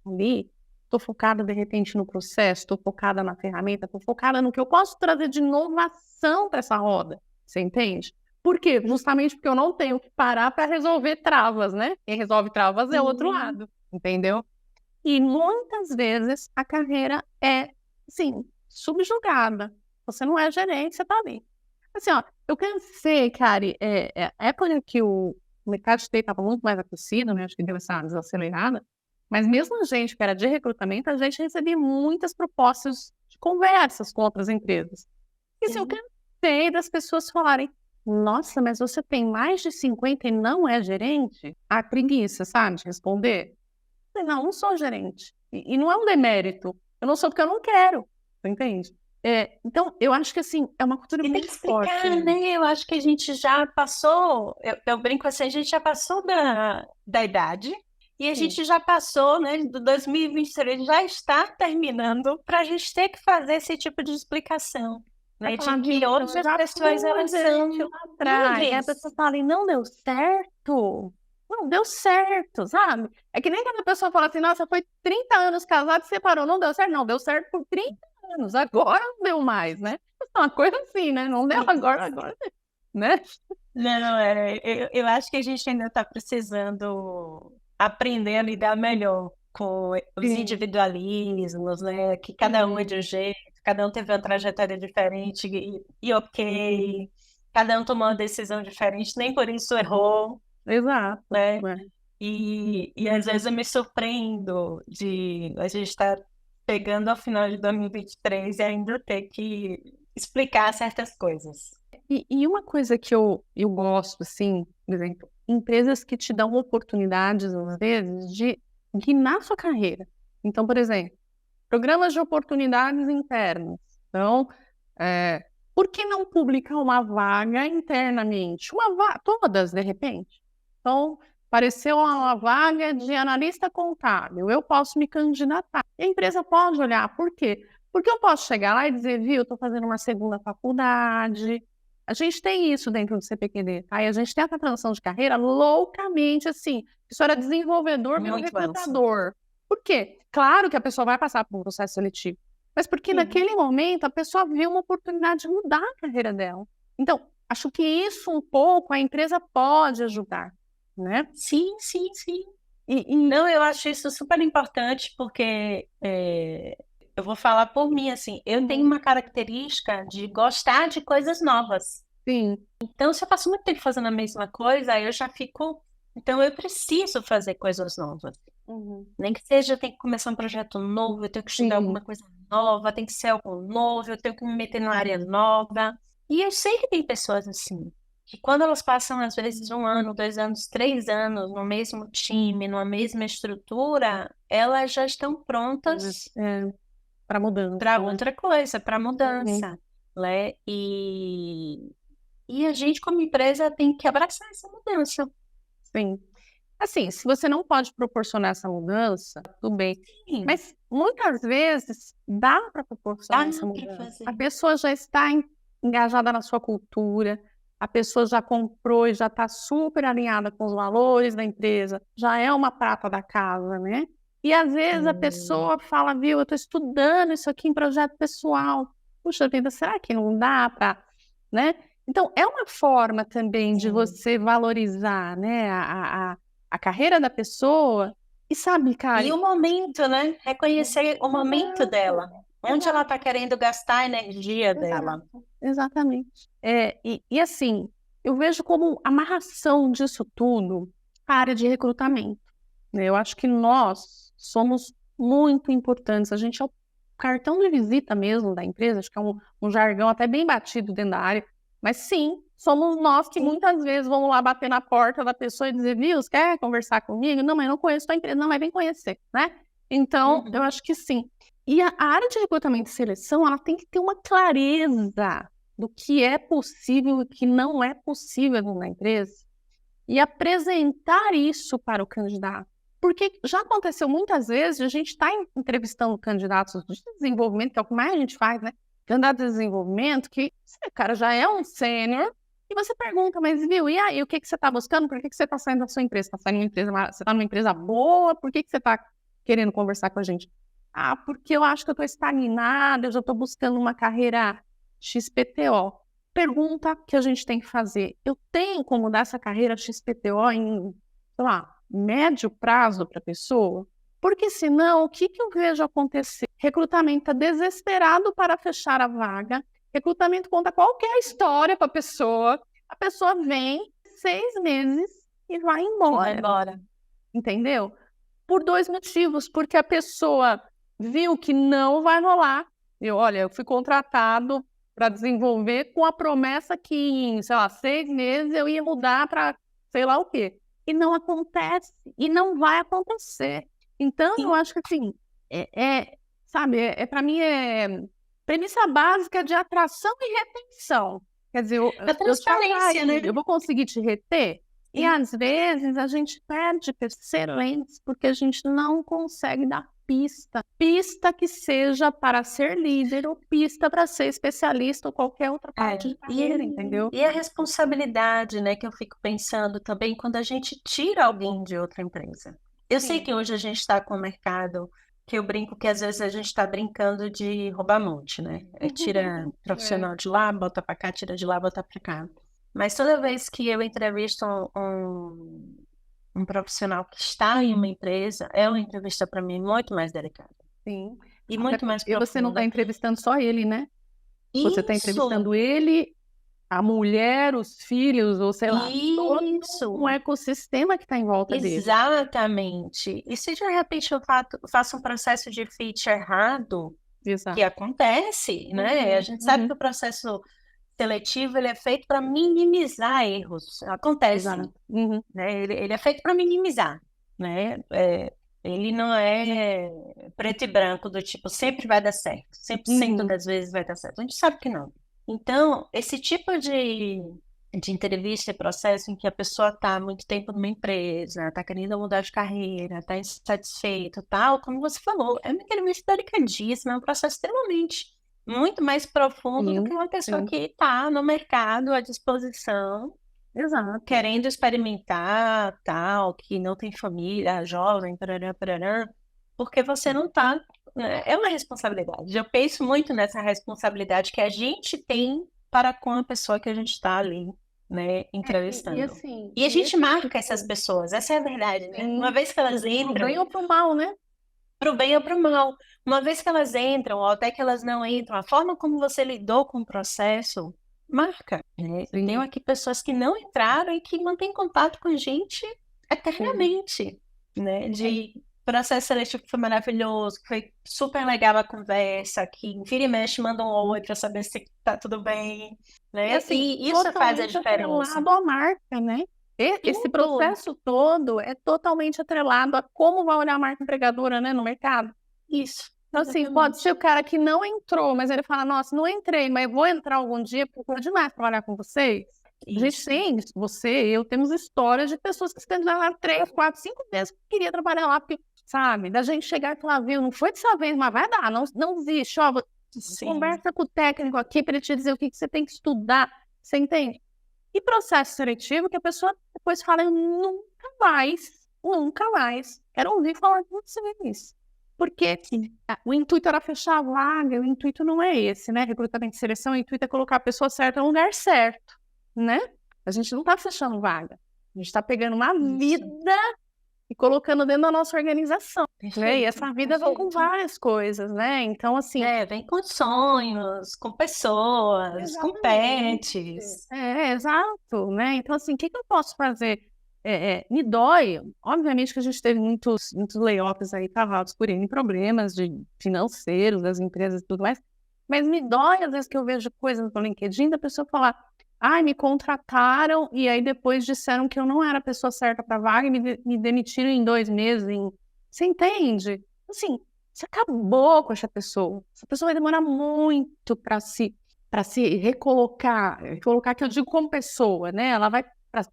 ali, estou focada de repente no processo, estou focada na ferramenta, estou focada no que eu posso trazer de inovação para essa roda. Você entende? Por quê? Justamente porque eu não tenho que parar para resolver travas, né? Quem resolve travas é o outro Sim. lado, entendeu? E muitas vezes a carreira é, assim, subjugada. Você não é gerente, você tá ali. Assim, ó, eu cansei, cara, a época que o mercado de TI estava muito mais aquecido, né? Acho que deu essa desacelerada. Mas mesmo a gente que era de recrutamento, a gente recebia muitas propostas de conversas com outras empresas. E assim, eu Sim. cansei das pessoas falarem: nossa, mas você tem mais de 50 e não é gerente? A preguiça, sabe, de responder. Falei, não, não sou gerente. E não é um demérito. Eu não sou porque eu não quero. Você entende? Então, eu acho que assim, é uma cultura E tem que muito forte, explicar, né? né? Eu acho que a gente já passou, eu brinco assim, a gente já passou da idade e a Sim. gente já passou, né? Do 2023 já está terminando para a gente ter que fazer esse tipo de explicação, Vai né? De falar, viu, que então, hoje eu as já pessoas fui elas gerente são lá atrás. Aí a livres. pessoa fala, e não deu certo. Não deu certo, sabe? É que nem quando a pessoa fala assim, nossa, foi 30 anos casado e separou, não deu certo. Não, deu certo por 30 anos, agora não deu mais, né? É uma coisa assim, né? Não deu agora, né? Não, eu acho que a gente ainda está precisando aprender a lidar melhor com os Sim, individualismos, né? Que cada um é de sim, um jeito, cada um teve uma trajetória diferente e ok, cada um tomou uma decisão diferente, nem por isso errou, exato. né? É. E às vezes eu me surpreendo de a gente estar pegando ao final de 2023 e ainda ter que explicar certas coisas. E uma coisa que eu gosto, assim, por exemplo, empresas que te dão oportunidades, às vezes, de guinar sua carreira. Então, por exemplo, programas de oportunidades internas. Então, é, por que não publicar uma vaga internamente? Todas, de repente. Então, apareceu uma vaga de analista contábil, eu posso me candidatar. E a empresa pode olhar, por quê? Porque eu posso chegar lá e dizer, viu, estou fazendo uma segunda faculdade. A gente tem isso dentro do CPQD, tá? E a gente tem essa transição de carreira loucamente assim. Isso era desenvolvedor, virou Muito massa. recrutador. Por quê? Claro que a pessoa vai passar por um processo seletivo, mas porque Sim. naquele momento a pessoa viu uma oportunidade de mudar a carreira dela. Então, acho que isso um pouco a empresa pode ajudar, né? Sim, sim, sim. E Não, eu acho isso super importante porque eu vou falar por mim, assim, eu tenho uhum, uma característica de gostar de coisas novas. sim, Então, se eu passo muito tempo fazendo a mesma coisa, aí eu já fico. Então, eu preciso fazer coisas novas. uhum, Nem que seja, eu tenho que começar um projeto novo, eu tenho que estudar sim, alguma coisa nova, tem que ser algo novo, eu tenho que me meter numa área nova. E eu sei que tem pessoas assim, que quando elas passam, às vezes, 1 ano, 2 anos, 3 anos no mesmo time, numa mesma estrutura, elas já estão prontas é, para mudança, para né? outra coisa, para Uhum. mudança, né? E a gente, como empresa, tem que abraçar essa mudança. Sim. Assim, se você não pode proporcionar essa mudança, tudo bem. Sim, Mas muitas vezes dá para dá proporcionar essa para mudança. A fazer. pessoa já está engajada na sua cultura, a pessoa já comprou e já está super alinhada com os valores da empresa, já é uma prata da casa, né? E às vezes a Sim, pessoa fala, viu, eu estou estudando isso aqui em projeto pessoal. Puxa vida, será que não dá para, né? Então, é uma forma também de sim. você valorizar, né, a carreira da pessoa. E sabe, E Karen, o momento, né? Reconhecer o momento exato, dela. Onde ela exato, está querendo gastar a energia dela. exatamente. E assim, eu vejo como amarração disso tudo a área de recrutamento, né? Eu acho que nós somos muito importantes. A gente é o cartão de visita mesmo da empresa, acho que é um jargão até bem batido dentro da área, mas sim, somos nós que Sim. muitas vezes vamos lá bater na porta da pessoa e dizer, viu, você quer conversar comigo? Não, mas eu não conheço tua empresa, não, mas vem conhecer, né? Então, eu Uhum. acho que sim. E a área de recrutamento e seleção, ela tem que ter uma clareza do que é possível e o que não é possível na empresa e apresentar isso para o candidato. Porque já aconteceu muitas vezes, a gente está entrevistando candidatos de desenvolvimento, que é o que mais a gente faz, né? Candidato de desenvolvimento, que o cara já é um sênior, e você pergunta, mas viu, e aí, o que você está buscando? Por que você está saindo da sua empresa? Tá saindo você está numa empresa boa? Por que você está querendo conversar com a gente? Ah, porque eu acho que eu estou estagnada, eu já estou buscando uma carreira XPTO. Pergunta que a gente tem que fazer: eu tenho como dar essa carreira XPTO em, sei lá, médio prazo para a pessoa? Porque senão, o que eu vejo acontecer? Recrutamento está desesperado para fechar a vaga, recrutamento conta qualquer história para a pessoa vem 6 meses e vai E vai embora, embora. entendeu? Por 2 motivos, porque a pessoa viu que não vai rolar. Olha, eu fui contratado para desenvolver com a promessa que em, sei lá, 6 meses eu ia mudar para sei lá o quê. E não acontece, e não vai acontecer. Então, eu Sim. acho que assim, sabe, para mim é premissa básica de atração e retenção. Quer dizer, A eu te transparência, né? atraí, eu vou conseguir te reter? E Sim. às vezes a gente perde excelentes porque a gente não consegue dar pista. Pista que seja para ser líder ou pista para ser especialista ou qualquer outra É. parte de E, carreira, entendeu? e a responsabilidade, né, que eu fico pensando também quando a gente tira alguém de outra empresa. Eu sei Sim. que hoje a gente está com o mercado que eu brinco que às vezes a gente está brincando de roubar monte, né? Tira É. profissional de lá, bota para cá, tira de lá, bota para cá. Mas toda vez que eu entrevisto um profissional que está em uma empresa, é uma entrevista para mim muito mais delicada Sim. e Até muito mais porque você não está profunda. entrevistando só ele, né? Você está Isso, entrevistando ele, a mulher, os filhos, ou sei lá, todo um isso. ecossistema que está em volta dele. Exatamente. E se de repente eu faço um processo de fit errado, que Exato. acontece, né? A Uhum, gente sabe que uhum. o processo seletivo ele é feito para minimizar erros. Acontece, Exato. Uhum. né? Ele é feito para minimizar, né? Ele não é preto e branco do tipo sempre vai dar certo, 100% Uhum. das vezes vai dar certo. A gente sabe que não. Então, esse tipo de entrevista e processo em que a pessoa está há muito tempo numa empresa, está querendo mudar de carreira, está insatisfeito, tal, como você falou, é uma entrevista delicadíssima, é um processo extremamente muito mais profundo do que Sim, uma pessoa sim. que está no mercado à disposição, Exato. querendo experimentar, tal, que não tem família, jovem, parará, parará, porque você não está, né? É uma responsabilidade. Eu penso muito nessa responsabilidade que a gente tem para com a pessoa que a gente está ali, né, E entrevistando. assim, E a e gente esse marca essas tipo, pessoas, essa é a verdade, né? Uma sim, vez que elas pro bem entram, ou pro mal, né? pro bem ou pro mal, uma vez que elas entram, ou até que elas não entram, a forma como você lidou com o processo marca, né? Eu tenho Sim, aqui pessoas que não entraram e que mantêm contato com a gente sim. eternamente, né? De processo seletivo que foi maravilhoso, que foi super legal a conversa, que vira e mexe manda um oi para saber se tá tudo bem, E né? assim, E isso faz a totalmente diferença. atrelado à marca, né? Esse Tudo processo todo é totalmente atrelado a como vai olhar a marca empregadora, né, no mercado. isso. Então, assim, pode ser o cara que não entrou, mas ele fala, nossa, não entrei, mas vou entrar algum dia porque eu quero demais trabalhar com vocês. A gente Isso. tem, você, eu, temos histórias de pessoas que se candidatam 3, 4, 5 vezes que queria trabalhar lá, porque, sabe, da gente chegar e falar, viu, não foi dessa vez, mas vai dar, não desiste, ó, Sim. conversa com o técnico aqui para ele te dizer o que você tem que estudar, você entende? E processo seletivo que a pessoa depois fala, eu nunca mais quero ouvir falar de vocês. Porque o intuito era fechar a vaga, o intuito não é esse, né? Recrutamento e seleção, o intuito é colocar a pessoa certa no lugar certo, né? A gente não está fechando vaga, a gente está pegando uma vida e colocando dentro da nossa organização, né? E essa vida vem com várias coisas, né? Então, assim... vem com sonhos, com pessoas, com Exatamente. pets. Exato, né? Então, assim, o que eu posso fazer? Me dói, obviamente que a gente teve muitos layoffs aí cavados por N problemas financeiros das empresas e tudo mais, mas me dói às vezes que eu vejo coisas no LinkedIn da pessoa falar, ai, me contrataram e aí depois disseram que eu não era a pessoa certa para a vaga e me demitiram em 2 meses. Você entende? Assim, você acabou com essa pessoa vai demorar muito para se recolocar que eu digo como pessoa, né? Ela vai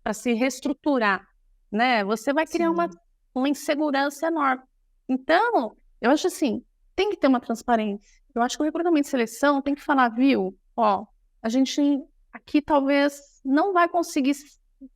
para se reestruturar, né? Você vai criar uma insegurança enorme. Então, eu acho assim, tem que ter uma transparência. Eu acho que o recrutamento e seleção tem que falar, viu? Ó, a gente aqui talvez não vai conseguir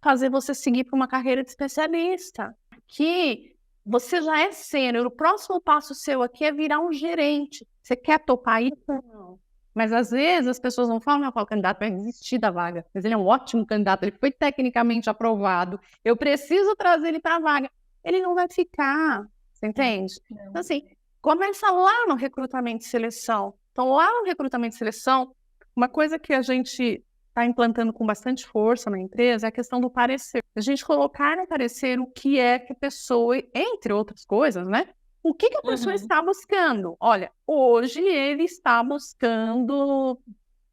fazer você seguir para uma carreira de especialista. Aqui você já é sênior, o próximo passo seu aqui é virar um gerente. Você quer topar isso? Não. Mas às vezes as pessoas não falam, o candidato vai desistir da vaga, mas ele é um ótimo candidato, ele foi tecnicamente aprovado, eu preciso trazer ele para a vaga. Ele não vai ficar, você entende? Então, assim, começa lá no recrutamento e seleção. Então, lá no recrutamento e seleção, uma coisa que a gente está implantando com bastante força na empresa é a questão do parecer. A gente colocar no parecer o que é que a pessoa, entre outras coisas, né? O que a pessoa está buscando? Olha, hoje ele está buscando,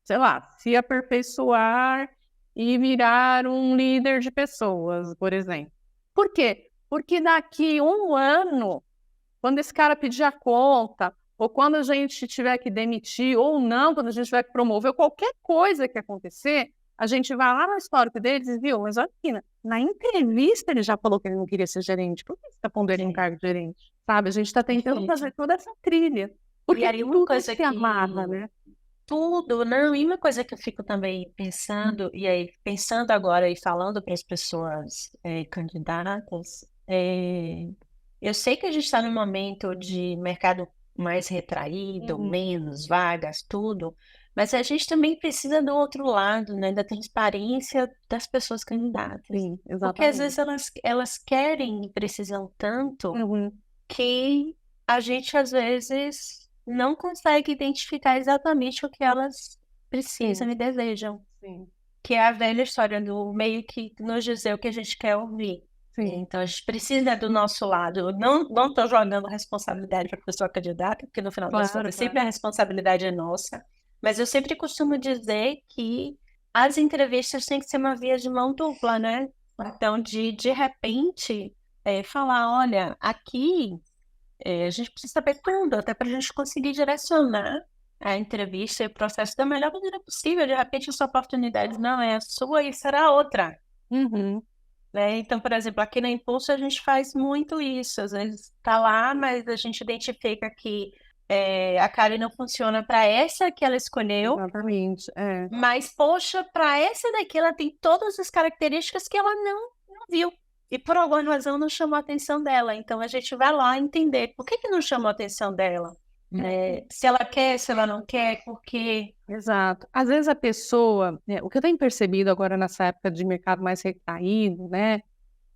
sei lá, se aperfeiçoar e virar um líder de pessoas, por exemplo. Por quê? Porque daqui 1 ano, quando esse cara pedir a conta, ou quando a gente tiver que demitir, ou não, quando a gente tiver que promover, qualquer coisa que acontecer, a gente vai lá no histórico deles e viu, mas olha aqui, na entrevista ele já falou que ele não queria ser gerente. Por que você está pondo ele em cargo de gerente? Sabe? A gente está tentando fazer toda essa trilha. Porque aí uma tudo coisa se amarra, né? Tudo, não, e uma coisa que eu fico também pensando, e aí pensando agora e falando para as pessoas candidatas, eu sei que a gente está num momento de mercado mais retraído, menos vagas, tudo, mas a gente também precisa do outro lado, né, da transparência das pessoas candidatas. Sim, Porque às exatamente. vezes elas querem e precisam tanto que a gente às vezes não consegue identificar exatamente o que elas precisam e desejam. Sim. Que é a velha história do meio que nos dizer o que a gente quer ouvir. Sim. Então a gente precisa do nosso lado. Eu não estou jogando responsabilidade para a pessoa candidata, porque no final das contas sempre a responsabilidade é nossa. Mas eu sempre costumo dizer que as entrevistas têm que ser uma via de mão dupla, né? Então, de repente, falar, olha, aqui a gente precisa saber tudo, até para a gente conseguir direcionar a entrevista e o processo da melhor maneira possível. De repente, a sua oportunidade não é a sua e será outra. Né? Então, por exemplo, aqui na Impulso a gente faz muito isso. Às vezes está lá, mas a gente identifica que a Karen não funciona para essa que ela escolheu. Exatamente. Mas, poxa, para essa daqui ela tem todas as características que ela não viu. E por alguma razão não chamou a atenção dela. Então a gente vai lá entender por que não chamou a atenção dela. Se ela quer, se ela não quer, por quê. Exato. Às vezes a pessoa, o que eu tenho percebido agora nessa época de mercado mais recaído, né?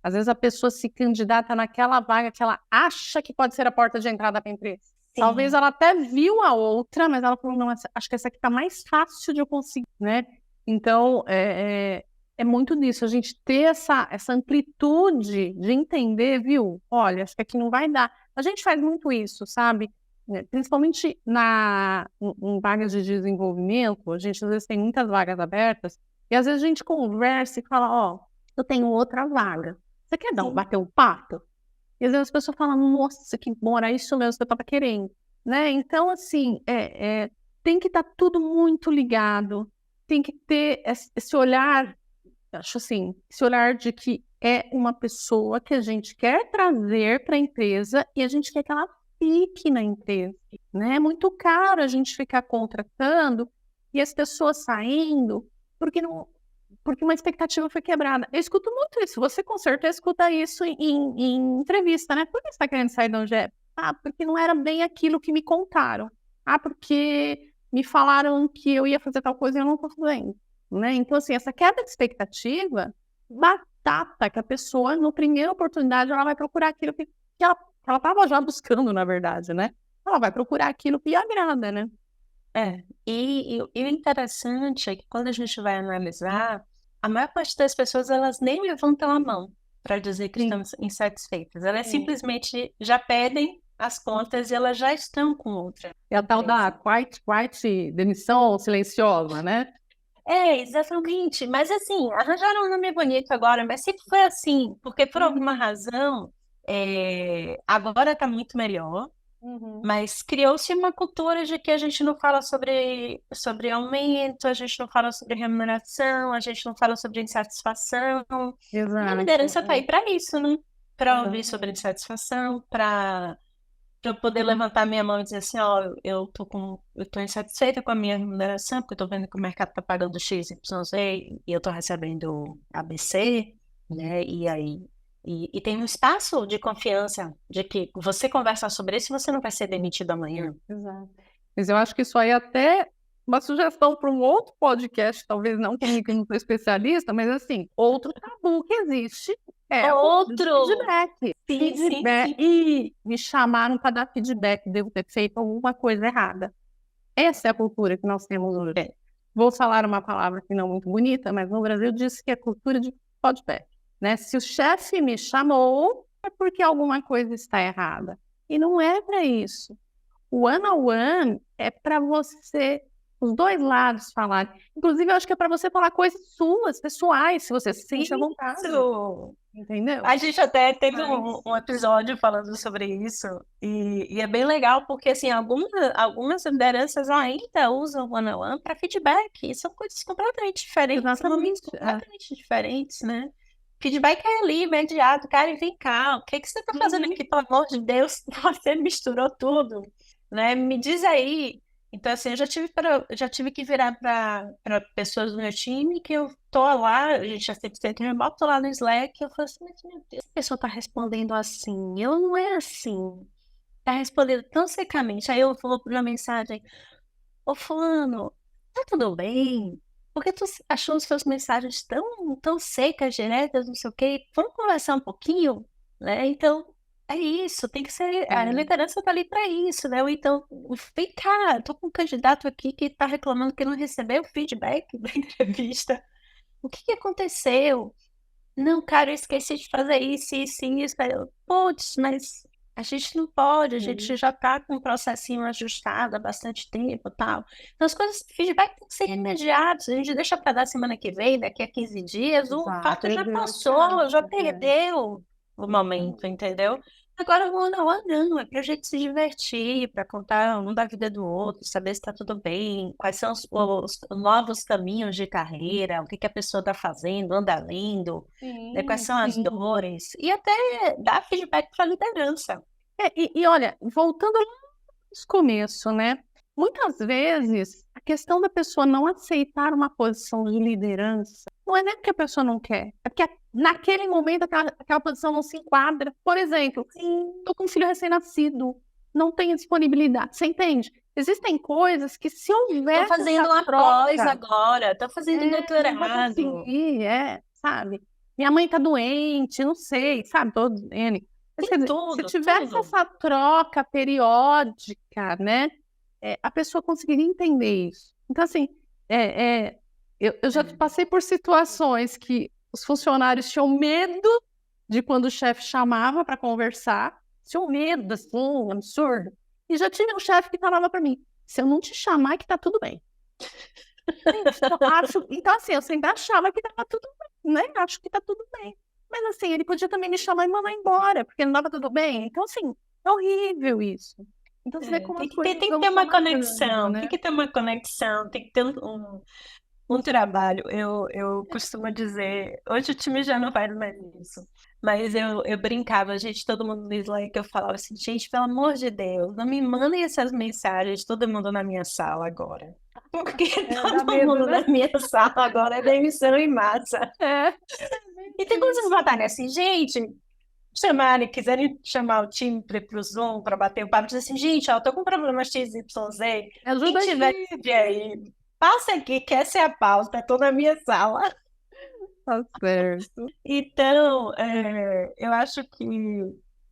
Às vezes a pessoa se candidata naquela vaga que ela acha que pode ser a porta de entrada para a empresa. Sim. Talvez ela até viu a outra, mas ela falou, não, acho que essa aqui está mais fácil de eu conseguir, né? Então, é muito disso, a gente ter essa amplitude de entender, viu? Olha, acho que aqui não vai dar. A gente faz muito isso, sabe? Principalmente em vagas de desenvolvimento, a gente às vezes tem muitas vagas abertas, e às vezes a gente conversa e fala, ó, eu tenho outra vaga. Você quer bater um papo? E às vezes as pessoas falam, nossa, que bom, era isso mesmo que eu estava querendo. né? Então, assim, tem que estar tudo muito ligado, tem que ter esse olhar, acho assim, esse olhar de que é uma pessoa que a gente quer trazer para a empresa e a gente quer que ela fique na empresa, né? É muito caro a gente ficar contratando e as pessoas saindo porque não, porque uma expectativa foi quebrada. Eu escuto muito isso. Você com certeza escuta isso em entrevista, né? Por que você está querendo sair da UGE? Ah, porque não era bem aquilo que me contaram. Ah, porque me falaram que eu ia fazer tal coisa e eu não estou fazendo, né? Então, assim, essa quebra de expectativa, batata, que a pessoa, na primeira oportunidade, ela vai procurar aquilo que ela estava já buscando, na verdade, né? Ela vai procurar aquilo que lhe agrada, né? E o interessante é que quando a gente vai analisar, a maior parte das pessoas elas nem levantam a mão para dizer que Sim, estão insatisfeitas. Elas sim. simplesmente já pedem as contas e elas já estão com outra É a tal da empresa. quiet demissão silenciosa, né? Exatamente. Mas assim, arranjaram um nome bonito agora, mas sempre foi assim, porque por alguma razão, agora está muito melhor. Uhum. Mas criou-se uma cultura de que a gente não fala sobre aumento, a gente não fala sobre remuneração, a gente não fala sobre insatisfação. E a liderança está aí Exato. para isso, né? Para ouvir sobre Exatamente. insatisfação, para eu poder levantar minha mão e dizer assim, ó, eu tô insatisfeita com a minha remuneração, porque eu tô vendo que o mercado está pagando X, Y, Z, e eu tô recebendo ABC, né? E aí e tem um espaço de confiança de que você conversar sobre isso, você não vai ser demitido amanhã. Exato. Mas eu acho que isso aí é até uma sugestão para um outro podcast, talvez não comigo, que eu não sou especialista, mas assim, outro tabu que existe é a cultura de Outro! feedback. Sim, sim, Feedback. sim. E me chamaram para dar feedback, devo ter feito alguma coisa errada. Essa é a cultura que nós temos hoje. É. Vou falar uma palavra que não muito bonita, mas no Brasil diz que é cultura de feedback, né? Se o chefe me chamou, é porque alguma coisa está errada. E não é para isso. O one-on-one é para você, os dois lados falarem. Inclusive, eu acho que é para você falar coisas suas, pessoais, se você se sente à vontade. Isso! Entendeu? A gente até teve Mas, um episódio falando sobre isso, e é bem legal, porque assim, algumas lideranças ainda usam o one-on-one para feedback, e são coisas completamente diferentes, são momentos exatamente. completamente diferentes, né? Feedback é ali, imediato, cara, e vem cá, o que que você está fazendo Uhum. aqui, pelo amor de Deus? Você misturou tudo, né? Me diz aí. Então, assim, já tive que virar para pessoas do meu time que eu tô lá, a gente já sempre tenta remoto, tô lá no Slack, eu falo assim, mas meu Deus, a pessoa tá respondendo assim, eu não é assim, tá respondendo tão secamente. Aí eu vou para uma mensagem, ô fulano, tá tudo bem? Porque tu achou as suas mensagens tão secas, diretas, não sei o quê? Vamos conversar um pouquinho, né? Então, é isso, tem que ser. A É, liderança tá ali para isso, né? Ou então, vem cá, tô com um candidato aqui que tá reclamando que não recebeu feedback da entrevista. O que que aconteceu? Não, cara, eu esqueci de fazer isso, isso, e isso. Aí eu, putz, mas a gente não pode, a gente já tá com um processinho ajustado há bastante tempo e tal. Então, as coisas, feedback tem que ser imediato. Se a gente deixa para dar semana que vem, daqui a 15 dias, o exato, fato já perdeu a passou, já graça. perdeu o momento, entendeu? Agora, o one on one não, é pra gente se divertir, para contar um da vida do outro, saber se tá tudo bem, quais são os novos caminhos de carreira, o que que a pessoa tá fazendo, anda lendo, né, quais Sim, são as sim. dores, e até dar feedback para a liderança. E olha, voltando lá no começo, né? Muitas vezes a questão da pessoa não aceitar uma posição de liderança não é nem porque a pessoa não quer, é porque naquele momento aquela posição não se enquadra. Por exemplo, Sim, estou com um filho recém-nascido, não tenho disponibilidade. Você entende? Existem coisas que se tô houvesse essa fazendo uma pós troca, agora, tô fazendo não vai doutorado. conseguir, sabe? Minha mãe tá doente, não sei, sabe? Todos N. Mas, Tem quer dizer, se tudo, tivesse tudo. essa troca periódica, né? A pessoa conseguiria entender isso. Então, assim, eu já É. passei por situações que os funcionários tinham medo de quando o chefe chamava para conversar, tinham medo, assim, um absurdo. E já tive um chefe que falava para mim: se eu não te chamar, é que tá tudo bem. Então, assim, eu sempre achava que tava tudo bem, né? Acho que tá tudo bem. Mas, assim, ele podia também me chamar e mandar embora, porque não tava tudo bem. Então, assim, é horrível isso. Então você vê como as Tem coisas que vão ter se uma amarrando, conexão, tem né? que ter uma conexão, tem que ter um trabalho. Eu costumo dizer, hoje o time já não faz mais isso, mas eu brincava, gente, todo mundo no Slack, eu falava assim, gente, pelo amor de Deus, não me mandem essas mensagens, todo mundo na minha sala agora. Porque É, dá todo medo, mundo né? na minha sala agora é demissão em massa. É, E tem coisas botarem assim, gente, chamarem, quiserem chamar o time para ir pro Zoom, para bater o papo, dizer assim, gente, ó, tô com problema XYZ, quem ajuda tiver aqui. de aí, passa aqui, que essa é a pauta, tô na minha sala. Tá certo. Então, eu acho que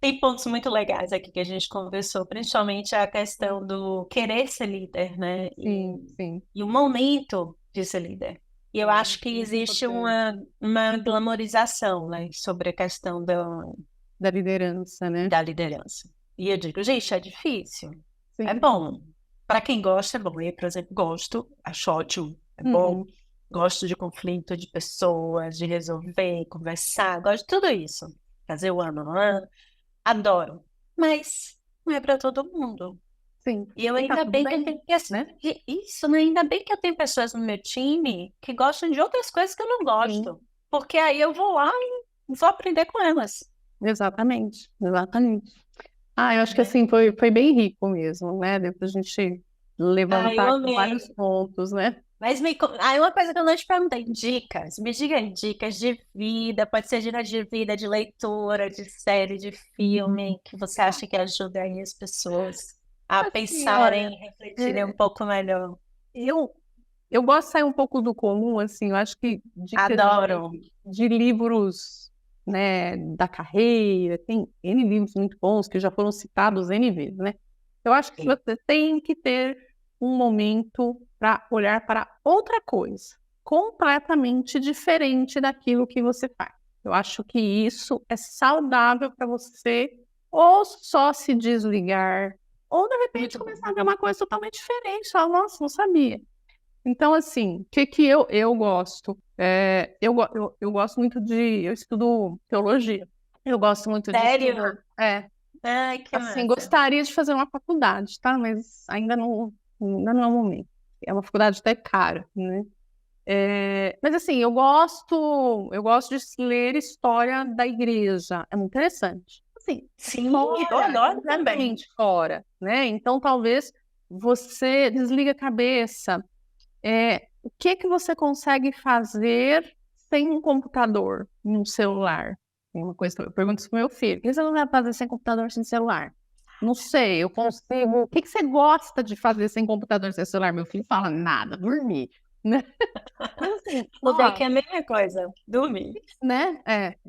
tem pontos muito legais aqui que a gente conversou, principalmente a questão do querer ser líder, né? Sim, sim. E o momento de ser líder. E eu É acho que muito existe importante. uma glamorização, né, sobre a questão Da liderança, né? da liderança. E eu digo, gente, é difícil. É Sim. bom. Para quem gosta, é bom. Eu, por exemplo, gosto, acho ótimo, é bom. Uhum. Gosto de conflito de pessoas, de resolver, conversar, gosto de tudo isso. Fazer o ano, adoro. Mas não é para todo mundo. Sim. E eu E tá ainda tudo bem que eu bem, tenho né? isso, né? Ainda bem que eu tenho pessoas no meu time que gostam de outras coisas que eu não Sim. gosto. Porque aí eu vou lá e vou aprender com elas, Exatamente, exatamente. Ah, eu acho que né? assim foi bem rico mesmo, né? Deu pra gente Ah, eu levantar aqui vários amei. pontos, né? Mas uma coisa que eu não te perguntei, dicas. Me diga aí, dicas de vida, pode ser dicas de vida, de leitura, de série, de filme, que você acha que ajuda aí as pessoas a Assim, olha, pensarem, refletirem um é, pouco melhor. eu, eu gosto de sair um pouco do comum, assim, eu acho que dicas Adoro. de livros, né, da carreira, tem N livros muito bons que já foram citados N vezes, né? Eu acho que Sim. você tem que ter um momento para olhar para outra coisa, completamente diferente daquilo que você faz. Eu acho que isso é saudável para você ou só se desligar, ou de repente Muito bom. começar a ver uma coisa totalmente diferente. Falar, nossa, não sabia. Então, assim, o que que eu gosto? Eu gosto muito eu estudo teologia. Eu gosto muito de estudar. Sério? Ai, que Assim, massa. gostaria de fazer uma faculdade, tá? Mas ainda não é o momento. É uma faculdade até cara, né? Mas assim, eu gosto de ler história da igreja. É muito interessante. Assim, Sim, eu fora, adoro também. completamente fora, né? Então, talvez você desliga a cabeça. O que que você consegue fazer sem um computador, e um celular? Tem uma coisa que eu pergunto isso pro meu filho. O que você não vai fazer sem computador, sem celular? Não sei, eu consigo. O que que você gosta de fazer sem computador, sem celular? Meu filho fala nada, dormir, né? Mas assim, Mudei ó, que é a mesma coisa. Dormir. né?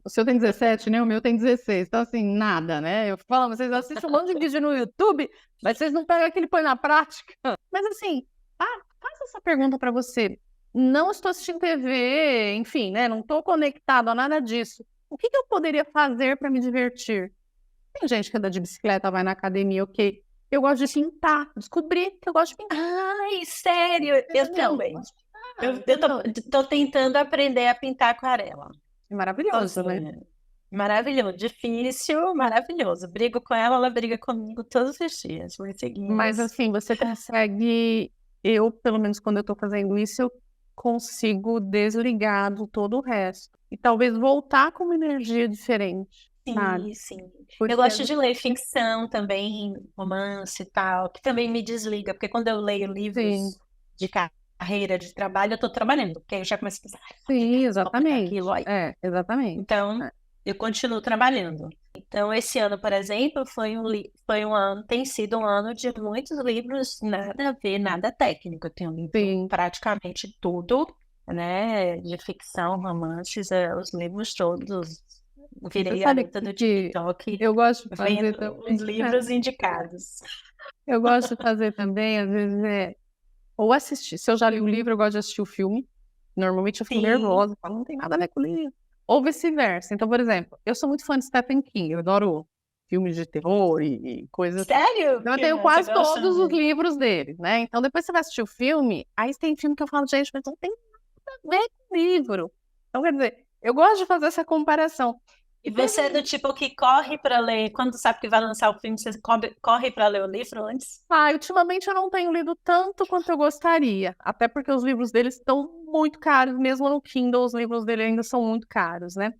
O seu tem 17, né? O meu tem 16. Então, assim, nada, né? Eu falo, vocês assistem um monte de vídeo no YouTube, mas vocês não pegam aquele e põe na prática. Mas assim, faça essa pergunta para você. Não estou assistindo TV, enfim, né? Não estou conectado a nada disso. O que que eu poderia fazer para me divertir? Tem gente que anda de bicicleta, vai na academia, ok. Eu gosto de pintar. Descobri que eu gosto de pintar. Ai, sério, eu Entendeu? Eu também. gosto de pintar, Eu entendeu? tô tentando aprender a pintar aquarela. É maravilhoso, né? Sozinha. Maravilhoso. Difícil, maravilhoso. Brigo com ela, ela briga comigo todos os dias. Mas Mas seguimos. assim, você consegue. Eu, pelo menos quando eu estou fazendo isso, eu consigo desligar do todo o resto. E talvez voltar com uma energia diferente, sabe? Sim, sim. Eu Porque às gosto de vezes ler você. ficção também, romance e tal, que também me desliga, porque quando eu leio Sim, livros de carreira, de trabalho, eu estou trabalhando, porque aí eu já começo a pensar, "Ai, sim, vou aplicar aquilo, exatamente. aí. Exatamente. Então, É. eu continuo trabalhando. Então, esse ano, por exemplo, foi um ano, tem sido um ano de muitos livros, nada a ver, nada técnico. Eu tenho lido Sim. praticamente tudo, né, de ficção, romances, os livros todos. Você Virei sabe garota do que TikTok eu gosto de fazer vendo os também. livros indicados. Eu gosto de fazer também, às vezes, ou assistir. Se eu já li o livro, eu gosto de assistir o filme. Normalmente eu fico Sim. nervosa, falo, não tem nada a ver com o livro. Ou vice-versa. Então, por exemplo, eu sou muito fã de Stephen King, eu adoro filmes de terror e coisas assim. Sério? Então, eu Que tenho massa, eu quase gosto todos os muito. livros dele, né? Então, depois você vai assistir o filme, aí tem filme que eu falo, gente, mas não tem nada a ver com o livro. Então, quer dizer, eu gosto de fazer essa comparação. E você é do tipo que corre pra ler, quando sabe que vai lançar o filme, você corre pra ler o livro antes? Ultimamente eu não tenho lido tanto quanto eu gostaria, até porque os livros dele estão muito caros, mesmo no Kindle os livros dele ainda são muito caros, né?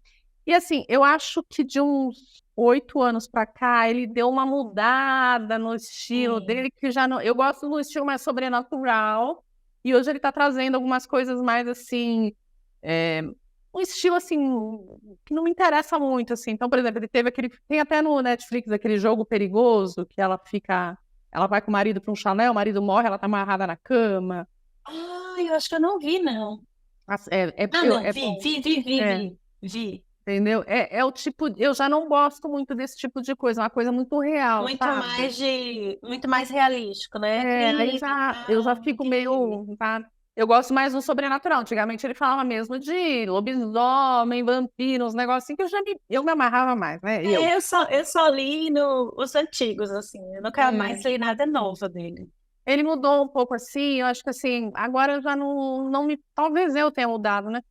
E assim, eu acho que de uns 8 anos pra cá, ele deu uma mudada no estilo dele, que já não... Eu gosto do estilo mais sobrenatural, e hoje ele tá trazendo algumas coisas mais assim... um estilo, assim, que não me interessa muito, assim. Então, por exemplo, ele teve aquele... Tem até no Netflix aquele Jogo Perigoso, que ela fica... Ela vai com o marido para um chalé, o marido morre, ela tá amarrada na cama. Ah, eu acho que eu não vi, não. Não, É vi, bom. vi, vi, vi, É, vi, vi. entendeu? É o tipo... Eu já não gosto muito desse tipo de coisa, uma coisa muito real, sabe? Muito mais realístico, né? Aí Crime e eu já tal, fico entendi. meio, tá? Eu gosto mais do sobrenatural. Antigamente ele falava mesmo de lobisomem, vampiro, uns negócios assim que eu me amarrava mais, né? Eu só li os antigos, assim. Eu nunca É. mais li nada novo dele. Ele mudou um pouco assim, eu acho que assim, agora eu já não me. Talvez eu tenha mudado, né?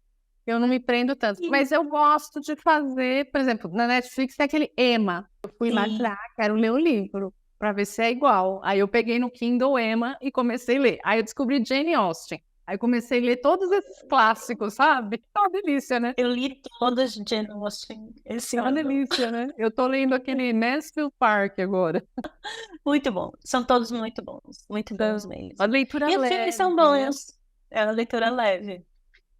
Eu não me prendo tanto. Mas eu gosto de fazer, por exemplo, na Netflix tem aquele Emma. Eu fui lá e falei, Sim. quero ler o livro, pra ver se é igual. Aí eu peguei no Kindle Emma e comecei a ler. Aí eu descobri Jane Austen. Aí comecei a ler todos esses clássicos, sabe? É uma delícia, né? Eu li todas de Jane Austen esse É uma ano. delícia, né? Eu tô lendo aquele Mansfield Park agora. Muito bom. São todos muito bons Então, mesmo. uma leitura E os filmes são leve, né? bons. É uma leitura leve.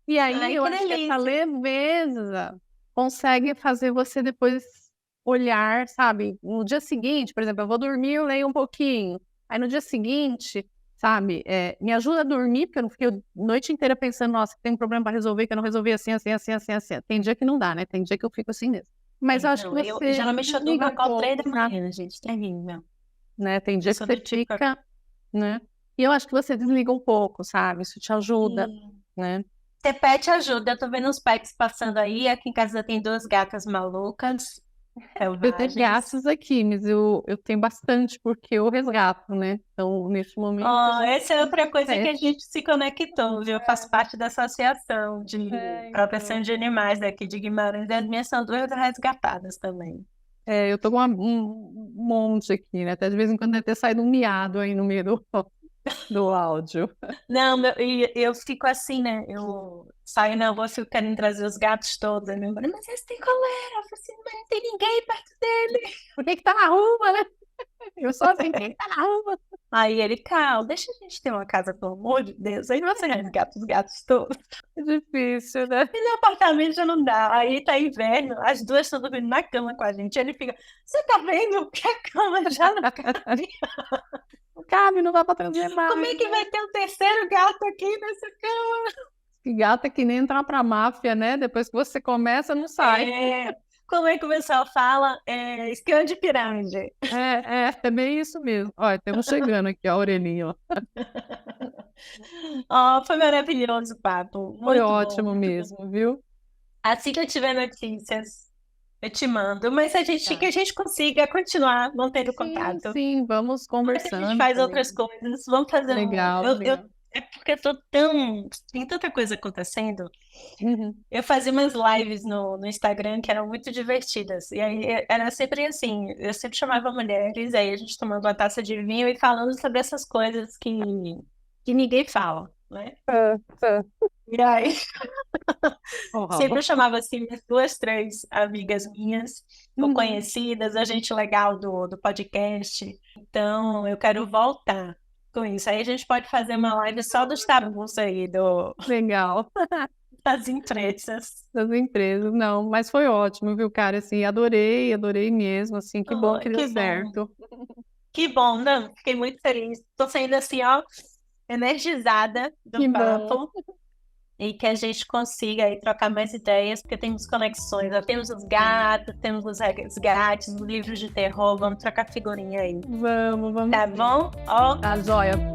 E aí Ai, eu que acho que essa delícia. leveza consegue fazer você depois olhar, sabe? No dia seguinte, por exemplo, eu vou dormir, eu leio um pouquinho. Aí no dia seguinte, sabe? Me ajuda a dormir, porque eu não fiquei a noite inteira pensando, nossa, tem um problema para resolver, que eu não resolvi assim, assim, assim, assim, assim. Tem dia que não dá, né? Tem dia que eu fico assim mesmo. Mas eu acho que Não, eu você geralmente eu durmo desliga um acordo pouco, 3 da sabe? manhã, gente. Terrível. Né? Tem Eu dia que sou você do tipo. fica, né? E eu acho que você desliga um pouco, sabe? Isso te ajuda, Sim. né? Ter pet ajuda. Eu tô vendo os pets passando aí. Aqui em casa tem duas gatas malucas, Eu tenho selvagens. gatos aqui, mas eu tenho bastante porque eu resgato, né? Então, neste momento, eu Ó, não essa é tenho outra coisa que a pet. gente se conectou, viu? Eu faço parte da Associação de Proteção Então. de Animais daqui de Guimarães. As minhas são duas resgatadas também. Eu tô com um monte aqui, né? Até de vez em quando deve ter saído um miado aí no meio do áudio. Não, e eu fico assim, né? Eu saio na rua, fico querendo trazer os gatos todos. Aí meu marido, mas esse tem coleira. Eu falo assim, mas não tem ninguém perto dele. Por que que tá na rua, né? Eu sou assim, por que que tá na rua? Aí ele, Cal, deixa a gente ter uma casa, pelo amor de Deus. Aí você resgata os gatos todos. É difícil, né? E no apartamento já não dá. Aí tá inverno, as duas estão dormindo na cama com a gente. Ele fica, você tá vendo que a cama já não cabe? Não cabe, não dá pra trazer Como mais, é que vai né? ter um terceiro gato aqui nessa cama? Que gato é que nem entrar pra máfia, né? Depois que você começa, não sai. Como é que o pessoal fala? Esquema de pirâmide. É bem isso mesmo. Olha, estamos chegando aqui, ó, a orelhinha, ó. Ó, foi maravilhoso o papo. Foi Muito bom, ótimo muito bom. mesmo, viu? Assim que eu tiver notícias, eu te mando. Mas que Tá. a gente consiga continuar mantendo Sim, contato. sim, vamos Mas a gente conversando faz outras também. coisas. Vamos fazer um. Legal, legal. É porque eu tô tão. Tem tanta coisa acontecendo. Uhum. Eu fazia umas lives no Instagram que eram muito divertidas. E aí era sempre assim: eu sempre chamava mulheres, aí a gente tomando uma taça de vinho e falando sobre essas coisas que ninguém fala, né? Tá. E aí sempre eu Ó, chamava assim umas duas, três amigas minhas, ou uhum. conhecidas, a gente legal do podcast. Então eu quero voltar com isso. Aí a gente pode fazer uma live só dos tabus aí, Legal. das empresas. Das empresas, não, mas foi ótimo, viu, cara? Assim, adorei, adorei mesmo, assim, que bom Oh, que deu que bom. certo. Que bom, não, fiquei muito feliz. Tô saindo assim, ó, energizada do Que bom. papo e que a gente consiga aí trocar mais ideias, porque temos conexões. Ó, temos os gatos, temos os resgates, os livros de terror, vamos trocar figurinha aí. Vamos Tá sim. bom? Ó, Tá, joia.